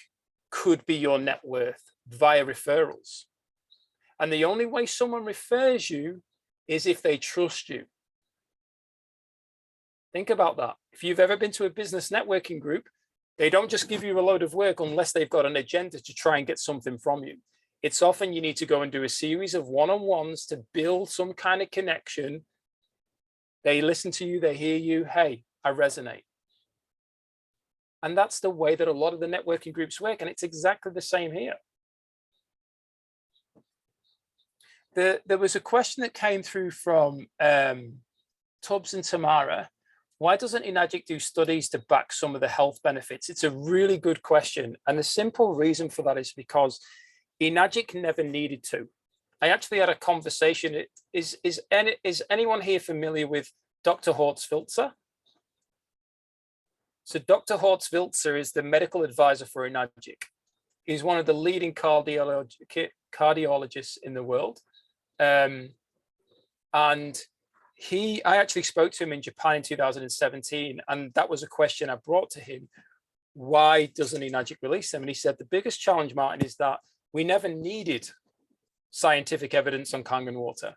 could be your net worth via referrals. And the only way someone refers you is if they trust you. Think about that. If you've ever been to a business networking group, they don't just give you a load of work unless they've got an agenda to try and get something from you. It's often you need to go and do a series of one-on-ones to build some kind of connection. They listen to you, they hear you, hey, I resonate. And that's the way that a lot of the networking groups work. And it's exactly the same here. There was a question that came through from Tubbs and Tamara. Why doesn't Enagic do studies to back some of the health benefits? It's a really good question. And the simple reason for that is because Enagic never needed to. I actually had a conversation. Is anyone here familiar with Dr. Horst Filzer? So Dr. Horst Filzer is the medical advisor for Enagic. He's one of the leading cardiologists in the world. And I actually spoke to him in Japan in 2017, and that was a question I brought to him. Why doesn't Enagic release them? And he said, the biggest challenge, Martin, is that we never needed scientific evidence on Kangen water.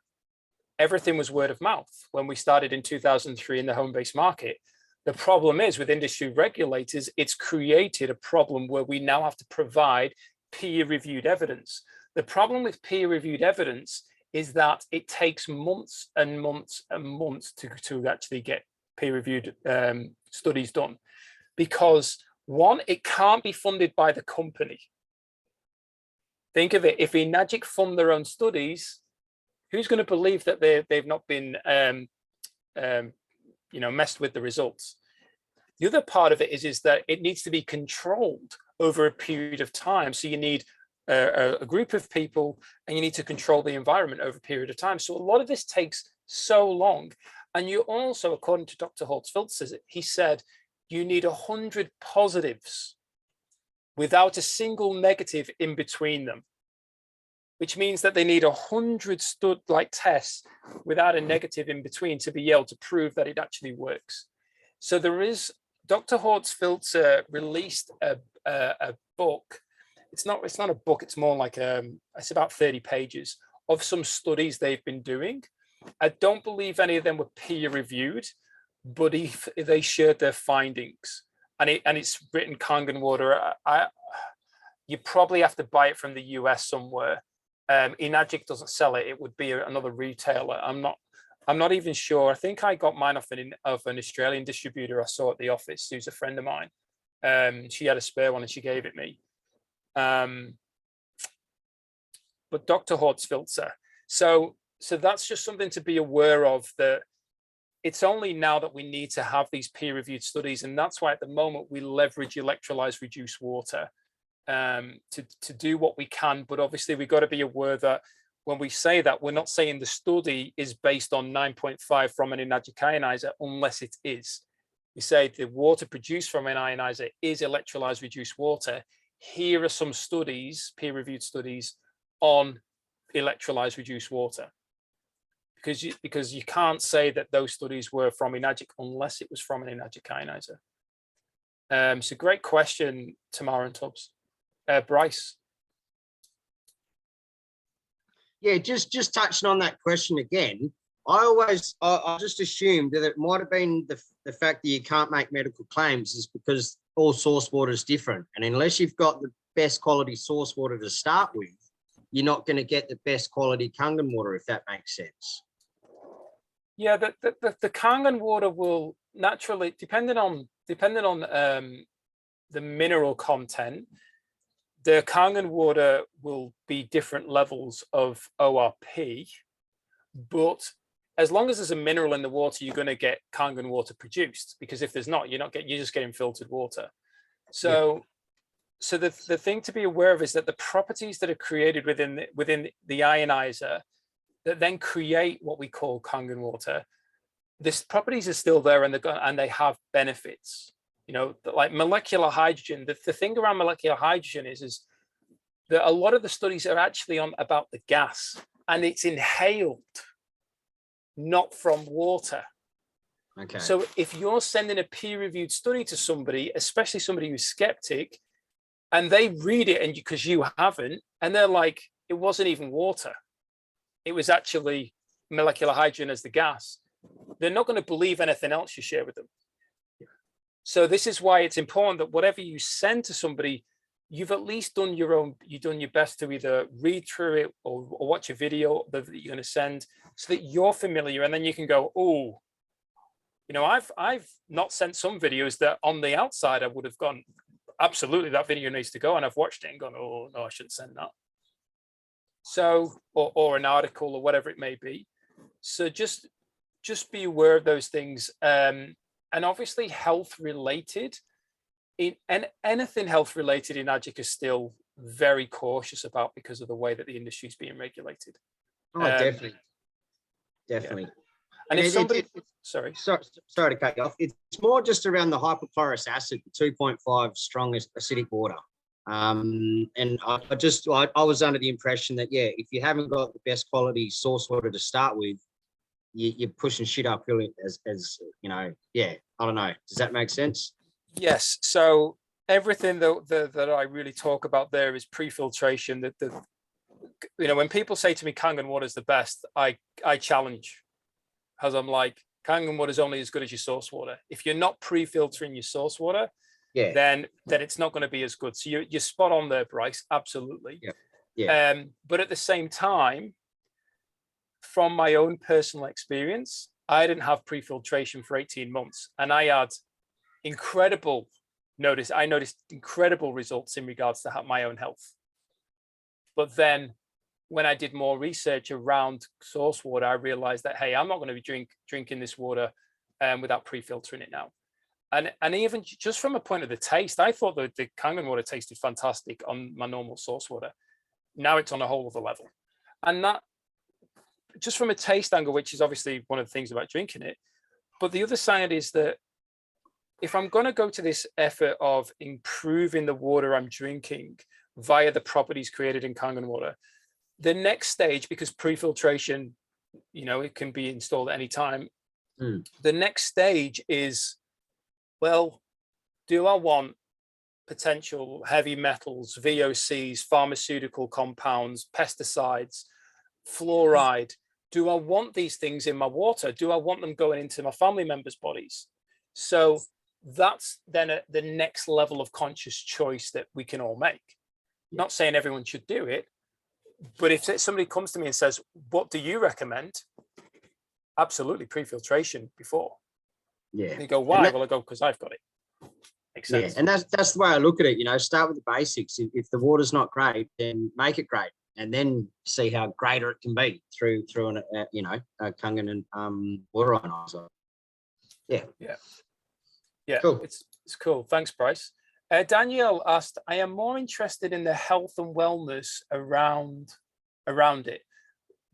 Everything was word of mouth when we started in 2003 in the home-based market. The problem is, with industry regulators, it's created a problem where we now have to provide peer-reviewed evidence. The problem with peer-reviewed evidence is that it takes months and months and months to actually get peer-reviewed studies done, because one, it can't be funded by the company. Think of it, if Enagic fund their own studies, who's going to believe that they've not been messed with the results? The other part of it is that it needs to be controlled over a period of time. So you need a group of people, and you need to control the environment over a period of time. So a lot of this takes so long. And you also, according to Dr. Holtz-Filtzer, he said, you need 100 positives without a single negative in between them, which means that they need 100 tests without a negative in between to be able to prove that it actually works. So there is, Dr. Holtz-Filtzer released a book. It's not a book, it's more like it's about 30 pages of some studies they've been doing. I don't believe any of them were peer reviewed, but they shared their findings, and it's written Kangen water. You probably have to buy it from the US somewhere. Enagic doesn't sell it. It would be another retailer. I'm not even sure. I think I got mine off an Australian distributor I saw at the office, who's a friend of mine. She had a spare one and she gave it me. But Dr. Holtz-Filtzer. So that's just something to be aware of, that it's only now that we need to have these peer-reviewed studies, and that's why at the moment we leverage electrolyzed reduced water to do what we can. But obviously we've got to be aware that when we say that, we're not saying the study is based on 9.5 from an Enagic ionizer unless it is. We say the water produced from an ionizer is electrolyzed reduced water. Here are some studies, peer-reviewed studies on electrolyzed reduced water, because you can't say that those studies were from Enagic unless it was from an Enagic ionizer. So great question, Tamara and Tubbs. Bryce. Yeah, just touching on that question again, I just assumed that it might have been the fact that you can't make medical claims is because all source water is different. And unless you've got the best quality source water to start with, you're not going to get the best quality Kangen water, if that makes sense. Yeah, the Kangen water will naturally, depending on the mineral content, the Kangen water will be different levels of ORP, but as long as there's a mineral in the water, you're going to get Kangen water produced, because if there's not, you're just getting filtered water. So, yeah. So the thing to be aware of is that the properties that are created within the ionizer that then create what we call Kangen water, these properties are still there, and they have benefits. You know, like molecular hydrogen. The thing around molecular hydrogen is that a lot of the studies are actually about the gas, and it's inhaled, not from water. Okay. So if you're sending a peer-reviewed study to somebody, especially somebody who's skeptic, and they read it, and because you haven't, and they're like, it wasn't even water, it was actually molecular hydrogen as the gas, they're not going to believe anything else you share with them. So this is why it's important that whatever you send to somebody, you've at least done you've done your best to either read through it or watch a video that you're going to send, so that you're familiar, and then you can go, oh, you know, I've not sent some videos that on the outside I would have gone, absolutely, that video needs to go, and I've watched it and gone, oh no, I shouldn't send that. So, or an article or whatever it may be. So just be aware of those things. And obviously health related, and anything health related in Enagic is still very cautious about, because of the way that the industry is being regulated. Oh, definitely. Yeah. And if somebody, sorry to cut you off. It's more just around the hypochlorous acid, 2.5 strongest acidic water. And I was under the impression that, yeah, if you haven't got the best quality source water to start with, you're pushing shit uphill as you know. Yeah, I don't know. Does that make sense? Yes. So everything that I really talk about there is pre-filtration. That you know, when people say to me Kangen water is the best, I challenge, because I'm like, Kangen water is only as good as your source water. If you're not pre-filtering your source water, yeah, then it's not going to be as good. So you're spot on there, Bryce. Absolutely. Yeah. Yeah. But at the same time, from my own personal experience, I didn't have pre-filtration for 18 months, and I had I noticed incredible results in regards to my own health. But then when I did more research around source water, I realized that, hey, I'm not going to be drinking this water without pre-filtering it now. And even just from a point of the taste, I thought that the Kangen water tasted fantastic on my normal source water. Now it's on a whole other level. And that, just from a taste angle, which is obviously one of the things about drinking it. But the other side is that if I'm going to go to this effort of improving the water I'm drinking via the properties created in Kangen water, the next stage, because pre-filtration, it can be installed at any time. The next stage is, well, do I want potential heavy metals, VOCs, pharmaceutical compounds, pesticides, fluoride? Do I want these things in my water? Do I want them going into my family members' bodies? So that's then the next level of conscious choice that we can all make. Not saying everyone should do it, but if somebody comes to me and says, what do you recommend? Absolutely pre-filtration before. Yeah. They go, why? Well, I go, because I've got it. Makes sense. Yeah, and that's the way I look at it. Start with the basics. If the water's not great, then make it great, and then see how greater it can be through a Kangen and water ionizer. Yeah. Cool. It's cool. Thanks, Bryce. Danielle asked, I am more interested in the health and wellness around it.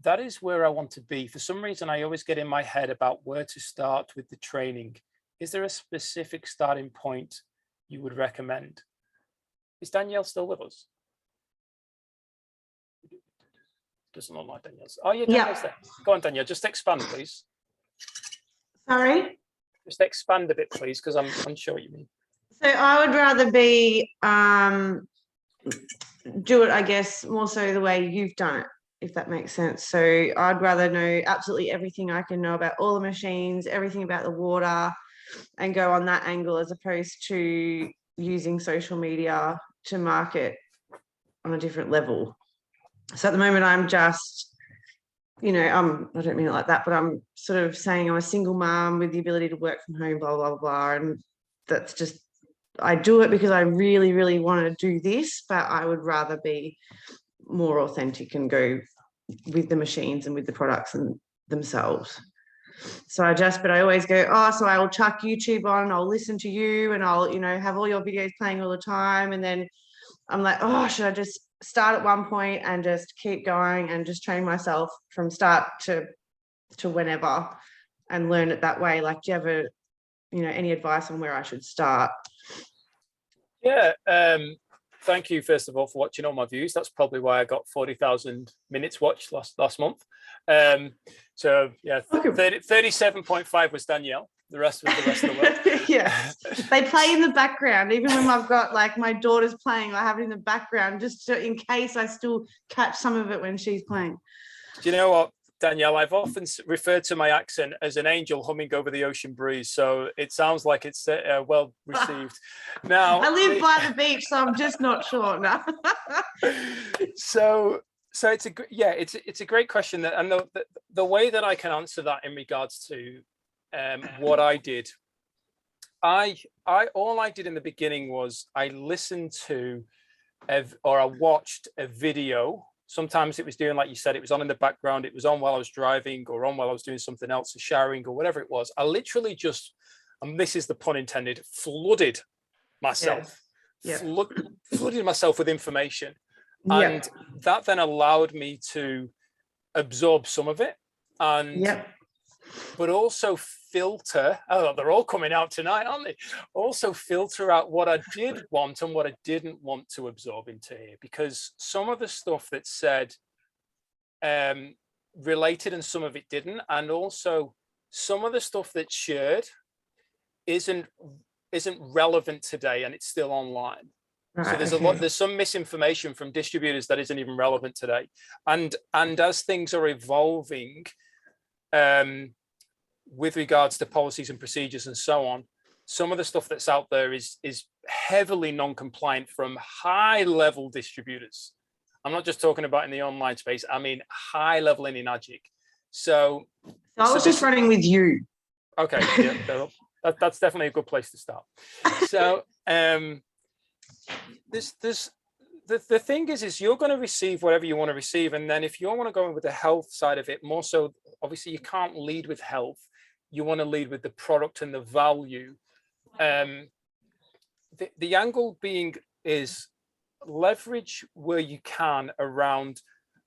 That is where I want to be. For some reason, I always get in my head about where to start with the training. Is there a specific starting point you would recommend? Is Danielle still with us? Doesn't look like Danielle's. Oh, yeah, Danielle's there. Go on, Danielle, just expand, please. Sorry? Just expand a bit, please, because I'm unsure what you mean. So I would rather be, do it, I guess, more so the way you've done it, if that makes sense. So I'd rather know absolutely everything I can know about all the machines, everything about the water, and go on that angle, as opposed to using social media to market on a different level. So at the moment, I'm just, I don't mean it like that, but I'm sort of saying I'm a single mom with the ability to work from home, blah, blah, blah. And that's just, I do it because I really, really want to do this, but I would rather be more authentic and go with the machines and with the products and themselves. So I always go, so I will chuck YouTube on, I'll listen to you, and I'll, have all your videos playing all the time. And then I'm like, should I just start at one point and just keep going and just train myself from start to whenever and learn it that way? Like, do you have any advice on where I should start? Yeah, thank you, first of all, for watching all my views. That's probably why I got 40,000 minutes watched last month. So yeah, 37.5 was Danielle. The rest was the rest of the world. Yes, they play in the background. Even when I've got like my daughter's playing, I have it in the background just in case I still catch some of it when she's playing. Do you know what, Danielle? I've often referred to my accent as an angel humming over the ocean breeze. So it sounds like it's well received. Now I live by the beach, so I'm just not sure now. So it's a great question, and the way that I can answer that in regards to what I did, all I did in the beginning was I listened to or I watched a video. Sometimes it was doing, like you said, it was on in the background, it was on while I was driving or on while I was doing something else, or showering or whatever it was. I literally just, and this is the pun intended, flooded myself, flooded myself with information. And that then allowed me to absorb some of it, and but also filter. Oh, they're all coming out tonight, aren't they? Also filter out what I did want and what I didn't want to absorb into here, because some of the stuff that said related and some of it didn't, and also some of the stuff that's shared isn't relevant today, and it's still online. Right, so there's some misinformation from distributors that isn't even relevant today, and as things are evolving with regards to policies and procedures and so on, some of the stuff that's out there is heavily non-compliant from high-level distributors. I'm not just talking about in the online space. I mean high level in Enagic. So So I was just running with you. Okay, yeah, that's definitely a good place to start. So the thing is you're going to receive whatever you want to receive, and then if you want to go in with the health side of it more so, obviously you can't lead with health. You want to lead with the product and the value. The angle being is leverage where you can around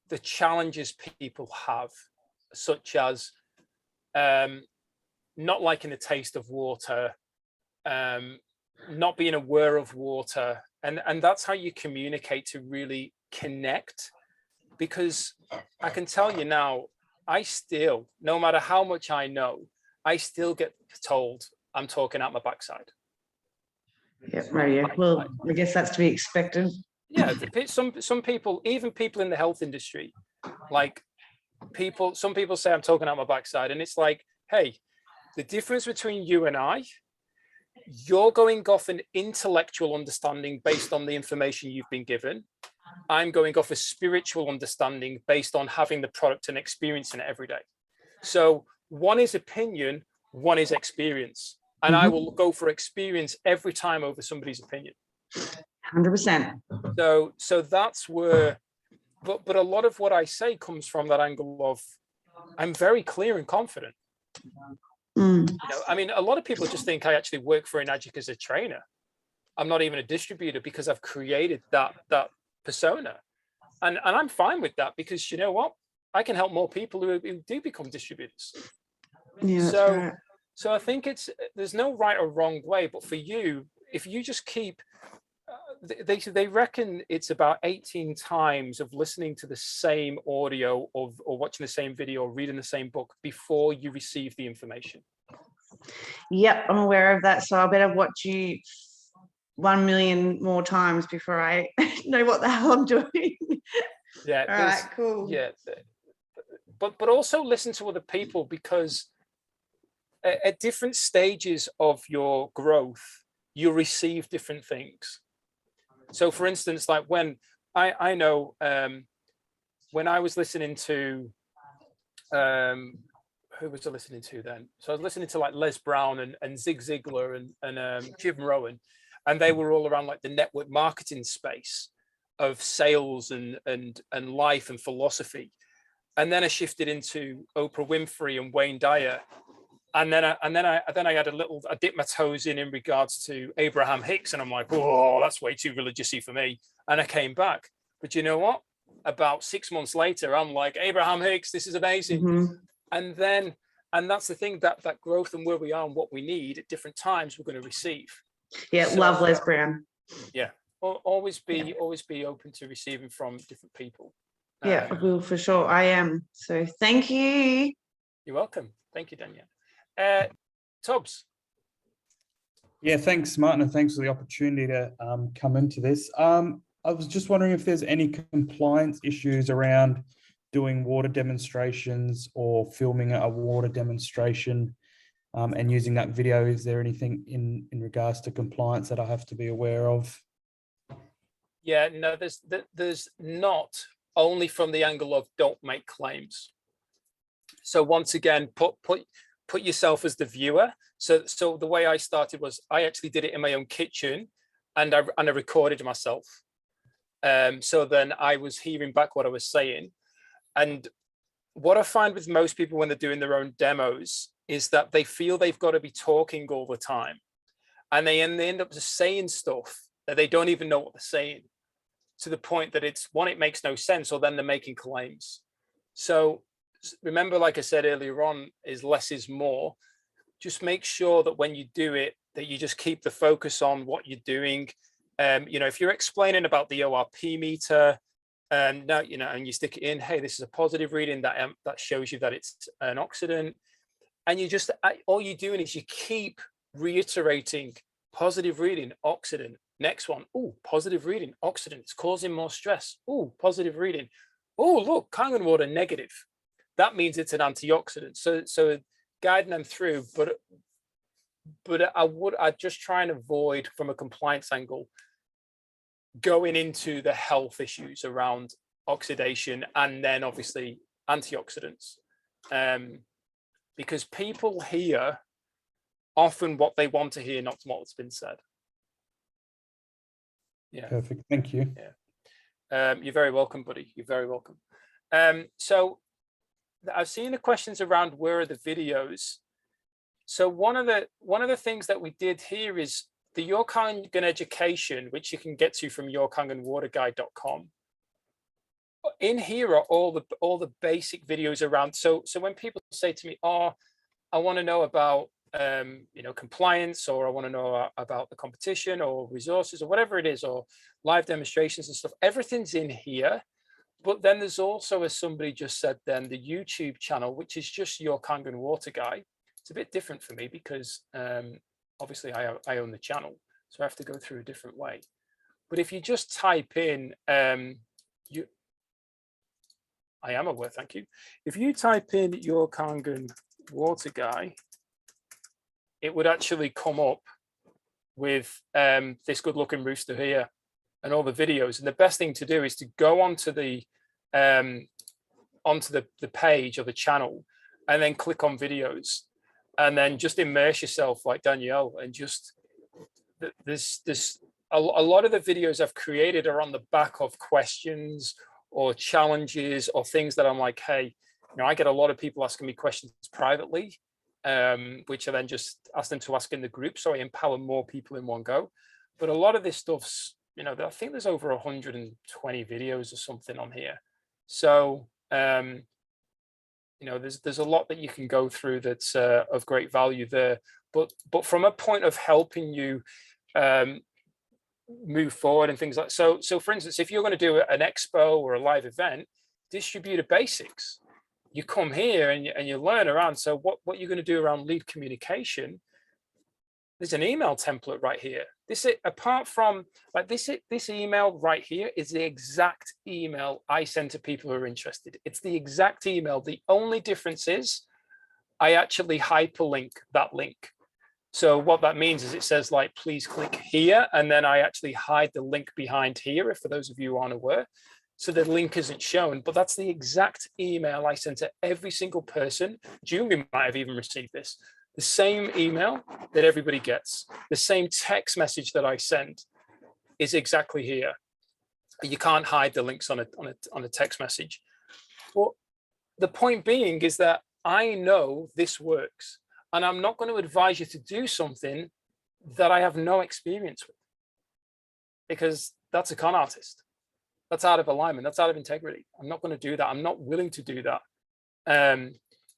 the challenges people have, such as not liking the taste of water, not being aware of water, and that's how you communicate to really connect. Because I can tell you now, I still, no matter how much I know, I still get told I'm talking out my backside. Yeah, right. Well, I guess that's to be expected. Yeah, some people, even people in the health industry, like some people say I'm talking out my backside, and it's like, hey, the difference between you and I, you're going off an intellectual understanding based on the information you've been given. I'm going off a spiritual understanding based on having the product and experiencing it every day. So one is opinion, one is experience. And I will go for experience every time over somebody's opinion. 100%. So that's where, but a lot of what I say comes from that angle of I'm very clear and confident. You know, I mean, a lot of people just think I actually work for Enagic as a trainer. I'm not even a distributor because I've created that persona, and I'm fine with that, because you know what, I can help more people who do become distributors. Yeah. So Right. so I think there's no right or wrong way, but for you, if you just keep, they reckon it's about 18 times of listening to the same audio or watching the same video or reading the same book before you receive the information. Yep, I'm aware of that. So I better watch you 1 million more times before I know what the hell I'm doing. Yeah. All right, cool. Yeah. But also listen to other people, because at different stages of your growth, you receive different things. So for instance, like when I know when I was listening to who was I listening to then? So I was listening to like Les Brown and Zig Ziglar and Jim Rohn, and they were all around like the network marketing space of sales and life and philosophy. And then I shifted into Oprah Winfrey and Wayne Dyer. And then I had I dipped my toes in regards to Abraham Hicks, and I'm like, oh, that's way too religious-y for me. And I came back. But you know what? About 6 months later, I'm like, Abraham Hicks, this is amazing. And that's the thing, that growth and where we are and what we need at different times, we're going to receive. Yeah, so, love Les Brown. Yeah, always be open to receiving from different people. Yeah, I will for sure. I am. So thank you. You're welcome. Thank you, Danielle. Tubbs. Yeah, thanks, Martin, and thanks for the opportunity to come into this. I was just wondering if there's any compliance issues around doing water demonstrations or filming a water demonstration and using that video. Is there anything in regards to compliance that I have to be aware of? Yeah, no, there's not, only from the angle of don't make claims. So once again, put yourself as the viewer. So the way I started was I actually did it in my own kitchen, and I recorded myself. So then I was hearing back what I was saying. And what I find with most people when they're doing their own demos is that they feel they've got to be talking all the time. And they end up just saying stuff that they don't even know what they're saying, to the point that it makes no sense, or then they're making claims. So remember, like I said earlier on, is less is more. Just make sure that when you do it, that you just keep the focus on what you're doing. You know, if you're explaining about the ORP meter, now, you know, and you stick it in, hey, this is a positive reading, that shows you that it's an oxidant. And you just, all you're doing is you keep reiterating positive reading, oxidant. Next one, oh, positive reading, oxidant, it's causing more stress. Oh, positive reading. Oh, look, Kangen water negative. That means it's an antioxidant. So guiding them through, but I'd just try and avoid, from a compliance angle, going into the health issues around oxidation and then obviously antioxidants. because people hear often what they want to hear, not what's been said. Yeah. Perfect. Thank you. Yeah. You're very welcome, buddy. You're very welcome. So I've seen the questions around where are the videos. So one of the things that we did here is the Your Kangen education, which you can get to from yourkangenwaterguy.com. In here are all the basic videos around. So when people say to me, "Oh, I want to know about compliance, or I want to know about the competition or resources or whatever it is, or live demonstrations and stuff," everything's in here. But then there's also, as somebody just said, then the YouTube channel, which is just Your Kangen Water Guy. It's a bit different for me because obviously I own the channel, so I have to go through a different way. But if you just type in I am aware, thank you. If you type in Your Kangen Water Guy, it would actually come up with this good looking rooster here and all the videos. And the best thing to do is to go onto the page or the channel and then click on videos and then just immerse yourself like Danielle. And just a lot of the videos I've created are on the back of questions or challenges or things that I'm like, hey, I get a lot of people asking me questions privately, which I then just ask them to ask in the group, so I empower more people in one go. But a lot of this stuff's, I think there's over 120 videos or something on here. So there's a lot that you can go through that's of great value there. But from a point of helping you move forward and things like so for instance, if you're going to do an expo or a live event, distributor basics, you come here and you learn around. So what you're going to do around lead communication, there's an email template right here. This is, apart from like this email right here is the exact email I send to people who are interested. It's the exact email. The only difference is I actually hyperlink that link. So what that means is it says like, please click here. And then I actually hide the link behind here, if for those of you who aren't aware. So the link isn't shown, but that's the exact email I sent to every single person. Julie might have even received this. The same email that everybody gets, the same text message that I send is exactly here. You can't hide the links on a text message. Well, the point being is that I know this works. And I'm not going to advise you to do something that I have no experience with, because that's a con artist. That's out of alignment. That's out of integrity. I'm not going to do that. I'm not willing to do that.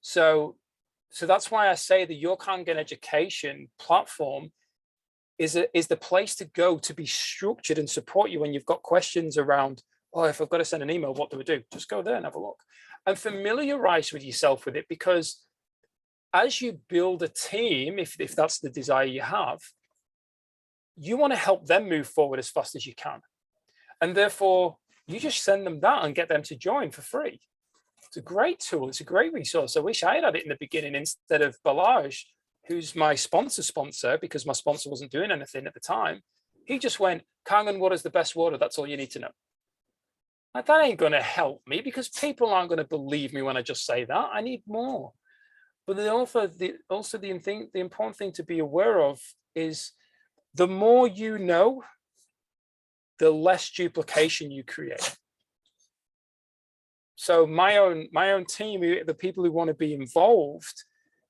So that's why I say the Your Kangen education platform is the place to go to be structured and support you when you've got questions around, oh, if I've got to send an email, what do I do? Just go there and have a look and familiarize with yourself with it, because as you build a team, if that's the desire you have, you want to help them move forward as fast as you can. And therefore, you just send them that and get them to join for free. It's a great tool. It's a great resource. I wish I had it in the beginning instead of Balaj, who's my sponsor, because my sponsor wasn't doing anything at the time. He just went, Kangen water is the best water. That's all you need to know. Like, that ain't going to help me, because people aren't going to believe me when I just say that. I need more. But the important thing to be aware of is the more you know, the less duplication you create. So my own team, the people who want to be involved,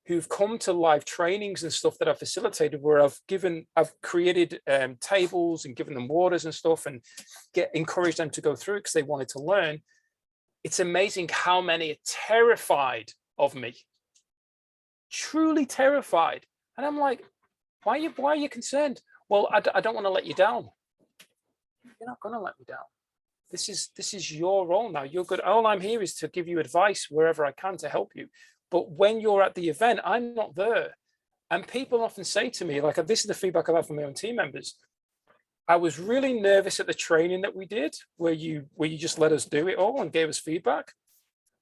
who've come to live trainings and stuff that I've facilitated, where I've created tables and given them waters and stuff, and encouraged them to go through it because they wanted to learn. It's amazing how many are terrified of me. Truly terrified. And I'm like, why are you concerned? Well, I don't want to let you down. You're not going to let me down. This is your role now. You're good. All I'm here is to give you advice wherever I can to help you. But when you're at the event, I'm not there. And people often say to me, like, this is the feedback I've had from my own team members. I was really nervous at the training that we did, where you just let us do it all and gave us feedback.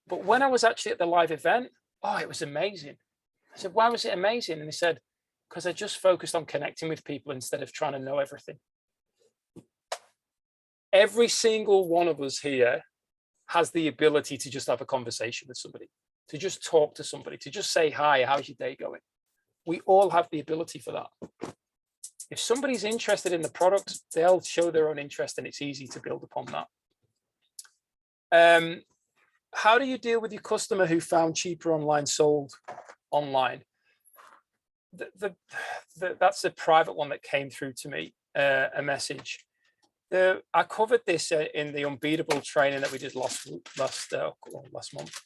But when I was actually at the live event, oh, it was amazing. I said, why was it amazing? And they said, because I just focused on connecting with people instead of trying to know everything. Every single one of us here has the ability to just have a conversation with somebody. to just talk to somebody, to just say, hi, how's your day going? We all have the ability for that. If somebody's interested in the product, they'll show their own interest, and it's easy to build upon that. How do you deal with your customer who found cheaper online, sold online? That's the private one that came through to me, a message. I covered this in the unbeatable training that we did last month.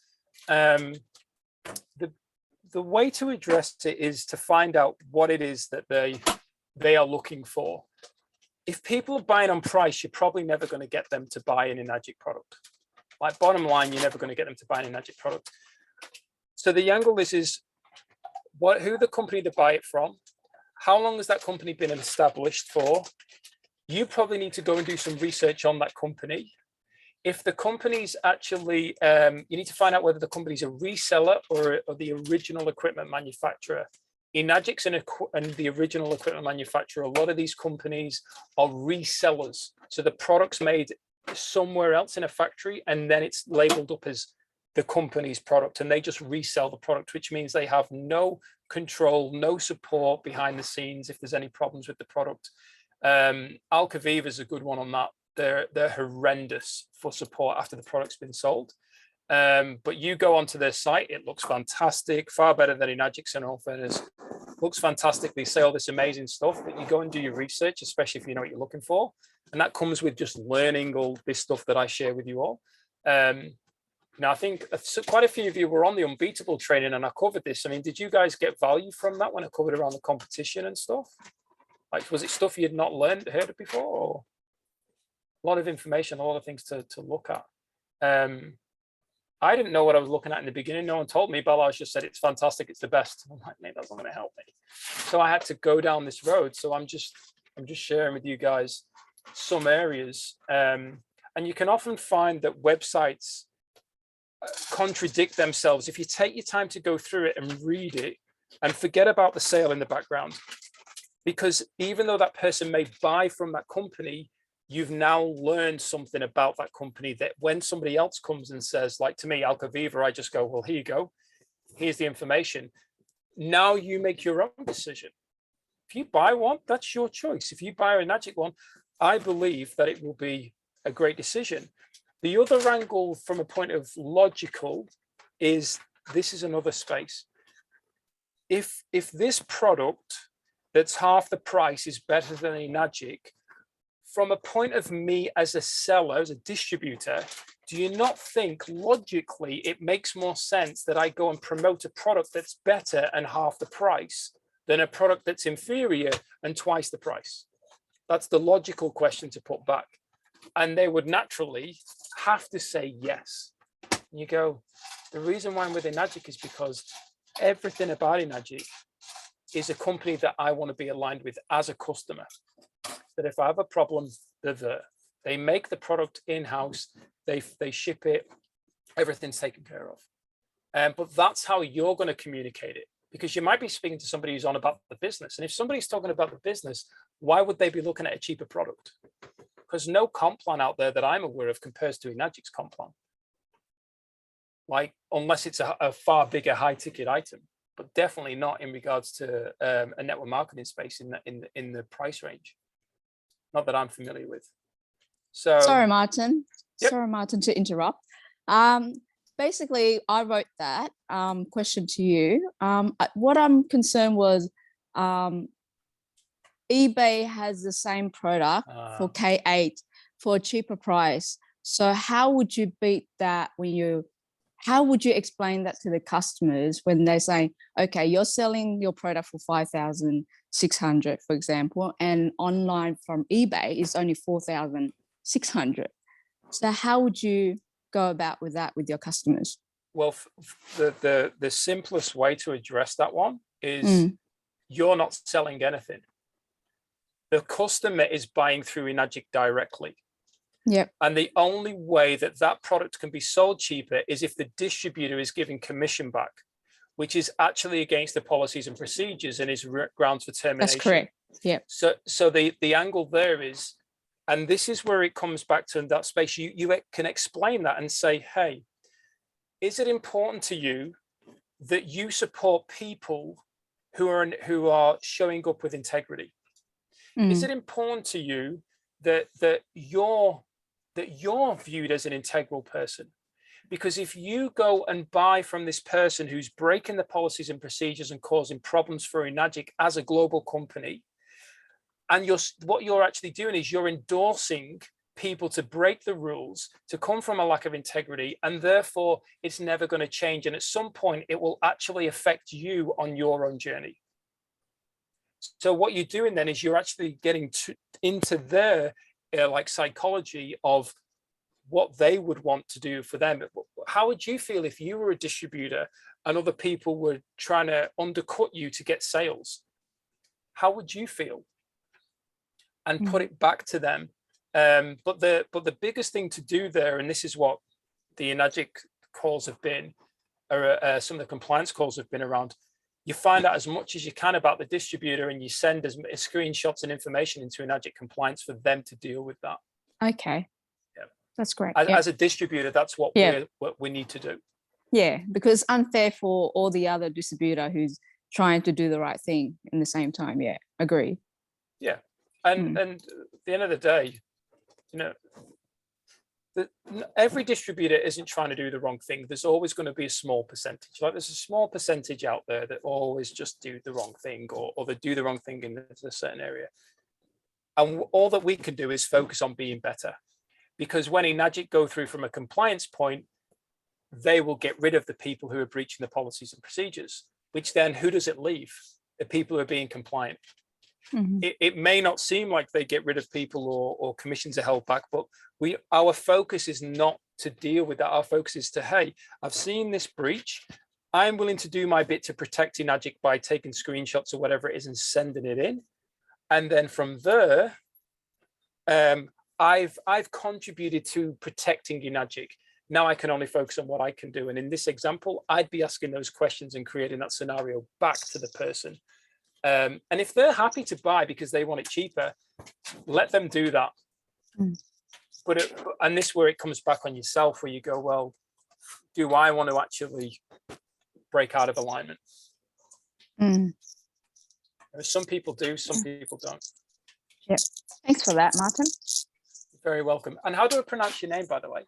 The way to address it is to find out what it is that they are looking for. If people are buying on price, you're probably never going to get them to buy an Enagic product. Like, bottom line, you're never going to get them to buy an Enagic product. So the angle is who the company to buy it from, how long has that company been established for? You probably need to go and do some research on that company. If the company's actually, you need to find out whether the company's a reseller or the original equipment manufacturer. Enagic's and the original equipment manufacturer, a lot of these companies are resellers. So the product's made somewhere else in a factory, and then it's labeled up as the company's product, and they just resell the product, which means they have no control, no support behind the scenes if there's any problems with the product. Alcaviva is a good one on that. They're horrendous for support after the product's been sold. But you go onto their site, it looks fantastic, far better than Enagic's in all fairness. Looks fantastic. They say all this amazing stuff, but you go and do your research, especially if you know what you're looking for. And that comes with just learning all this stuff that I share with you all. Now, I think quite a few of you were on the unbeatable training, and I covered this. I mean, did you guys get value from that when I covered around the competition and stuff? Like, was it stuff you had not heard of before? Or a lot of information, a lot of things to look at. I didn't know what I was looking at in the beginning. No one told me. Balazs just said, it's fantastic, it's the best. I'm like, mate, that's not going to help me. So I had to go down this road. So I'm just sharing with you guys some areas. And you can often find that websites contradict themselves if you take your time to go through it and read it and forget about the sale in the background. Because even though that person may buy from that company, you've now learned something about that company that when somebody else comes and says, like to me, Alcaviva, I just go, well, here you go. Here's the information. Now you make your own decision. If you buy one, that's your choice. If you buy an Enagic one, I believe that it will be a great decision. The other angle from a point of logical is this is another space. If this product that's half the price is better than Enagic, from a point of me as a seller, as a distributor, do you not think logically it makes more sense that I go and promote a product that's better and half the price than a product that's inferior and twice the price? That's the logical question to put back. And they would naturally have to say yes. And you go, the reason why I'm with Enagic is because everything about Enagic is a company that I want to be aligned with as a customer. That if I have a problem, they're there. They make the product in-house, they ship it, everything's taken care of. But that's how you're going to communicate it, because you might be speaking to somebody who's on about the business. And if somebody's talking about the business, why would they be looking at a cheaper product? Because no comp plan out there that I'm aware of compares to Enagic's comp plan. Like, unless it's a far bigger high ticket item, but definitely not in regards to a network marketing space in the price range. Not that I'm familiar with. So sorry, Martin. Yep. Sorry, Martin, to interrupt. Basically, I wrote that question to you. What I'm concerned was eBay has the same product for K8 for a cheaper price. So how would you beat that how would you explain that to the customers when they're saying, okay, you're selling your product for 5,600, for example, and online from eBay is only 4,600. So how would you go about with that with your customers? Well, the simplest way to address that one is you're not selling anything. The customer is buying through Enagic directly. Yep. And the only way that that product can be sold cheaper is if the distributor is giving commission back, which is actually against the policies and procedures and is grounds for termination. That's correct. Yeah. So the angle there is, and this is where it comes back to that space, you can explain that and say, hey, is it important to you that you support people who are showing up with integrity? Is it important to you that you're viewed as an integral person? Because if you go and buy from this person who's breaking the policies and procedures and causing problems for Enagic as a global company, and what you're actually doing is you're endorsing people to break the rules, to come from a lack of integrity, and therefore it's never going to change. And at some point, it will actually affect you on your own journey. So what you're doing then is you're actually getting into their like psychology of what they would want to do for them. How would you feel if you were a distributor and other people were trying to undercut you to get sales? How would you feel? And put it back to them. But the biggest thing to do there, and this is what the Enagic calls have been, or some of the compliance calls have been around, you find out as much as you can about the distributor and you send as screenshots and information into Enagic compliance for them to deal with that. Okay. Yeah. That's great. As a distributor, that's what we need to do. Yeah, because unfair for all the other distributor who's trying to do the right thing in the same time. Yeah, agree. Yeah. And at the end of the day, you know, every distributor isn't trying to do the wrong thing. There's always going to be a small percentage. Like there's a small percentage out there that always just do the wrong thing, or they do the wrong thing in a certain area. And all that we can do is focus on being better. Because when Enagic go through from a compliance point, they will get rid of the people who are breaching the policies and procedures, which then who does it leave? The people who are being compliant. It may not seem like they get rid of people or commissions are held back, but our focus is not to deal with that. Our focus is to, hey, I've seen this breach. I'm willing to do my bit to protect Enagic by taking screenshots or whatever it is and sending it in. And then from there, I've contributed to protecting Enagic. Now I can only focus on what I can do. And in this example, I'd be asking those questions and creating that scenario back to the person. And if they're happy to buy because they want it cheaper, let them do that. And this is where it comes back on yourself, where you go, well, do I want to actually break out of alignment? Some people do, some people don't. Yep. Thanks for that, Martin. You're very welcome. And how do I pronounce your name, by the way?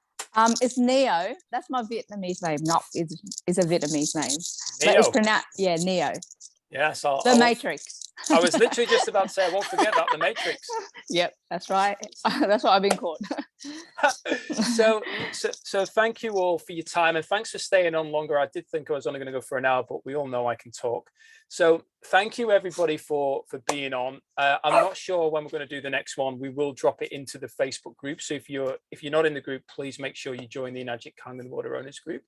It's Neo. That's my Vietnamese name. Not it's a Vietnamese name. Neo. But it's pronounced Neo. Yes, the Matrix. I was literally just about to say, I won't forget that, the Matrix. Yep, that's right. That's what I've been called. So thank you all for your time, and thanks for staying on longer. I did think I was only going to go for an hour, but we all know I can talk. So thank you everybody for being on. I'm not sure when we're going to do the next one. We will drop it into the Facebook group. So if you're not in the group, please make sure you join the Enagic Kangen Water Owners group.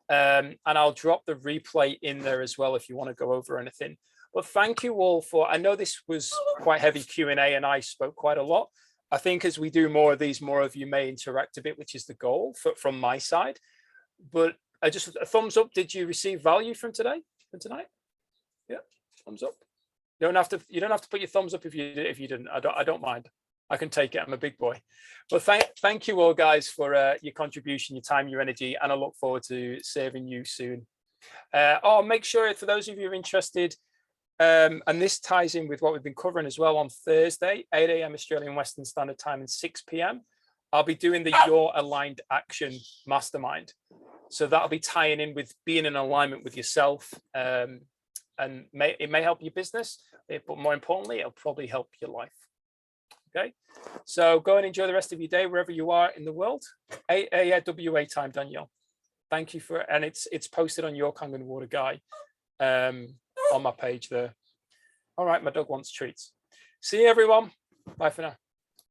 And I'll drop the replay in there as well if you want to go over anything. But thank you all for, I know this was quite heavy Q&A and I spoke quite a lot. I think as we do more of these, more of you may interact a bit, which is the goal from my side. But just a thumbs up. Did you receive value from tonight? Yeah, thumbs up. You don't have to put your thumbs up if you didn't. I don't mind. I can take it. I'm a big boy. Well, thank you all guys for your contribution, your time, your energy, and I look forward to serving you soon. Make sure for those of you who are interested, and this ties in with what we've been covering as well, on Thursday, 8 a.m. Australian Western Standard Time and 6 p.m. I'll be doing the Your Aligned Action Mastermind. So that'll be tying in with being in alignment with yourself. And it may help your business, but more importantly, it'll probably help your life. Okay, so go and enjoy the rest of your day wherever you are in the world. WA time, Danielle. Thank you and it's posted on yourkangenwaterguy on my page there. All right, my dog wants treats. See you everyone. Bye for now.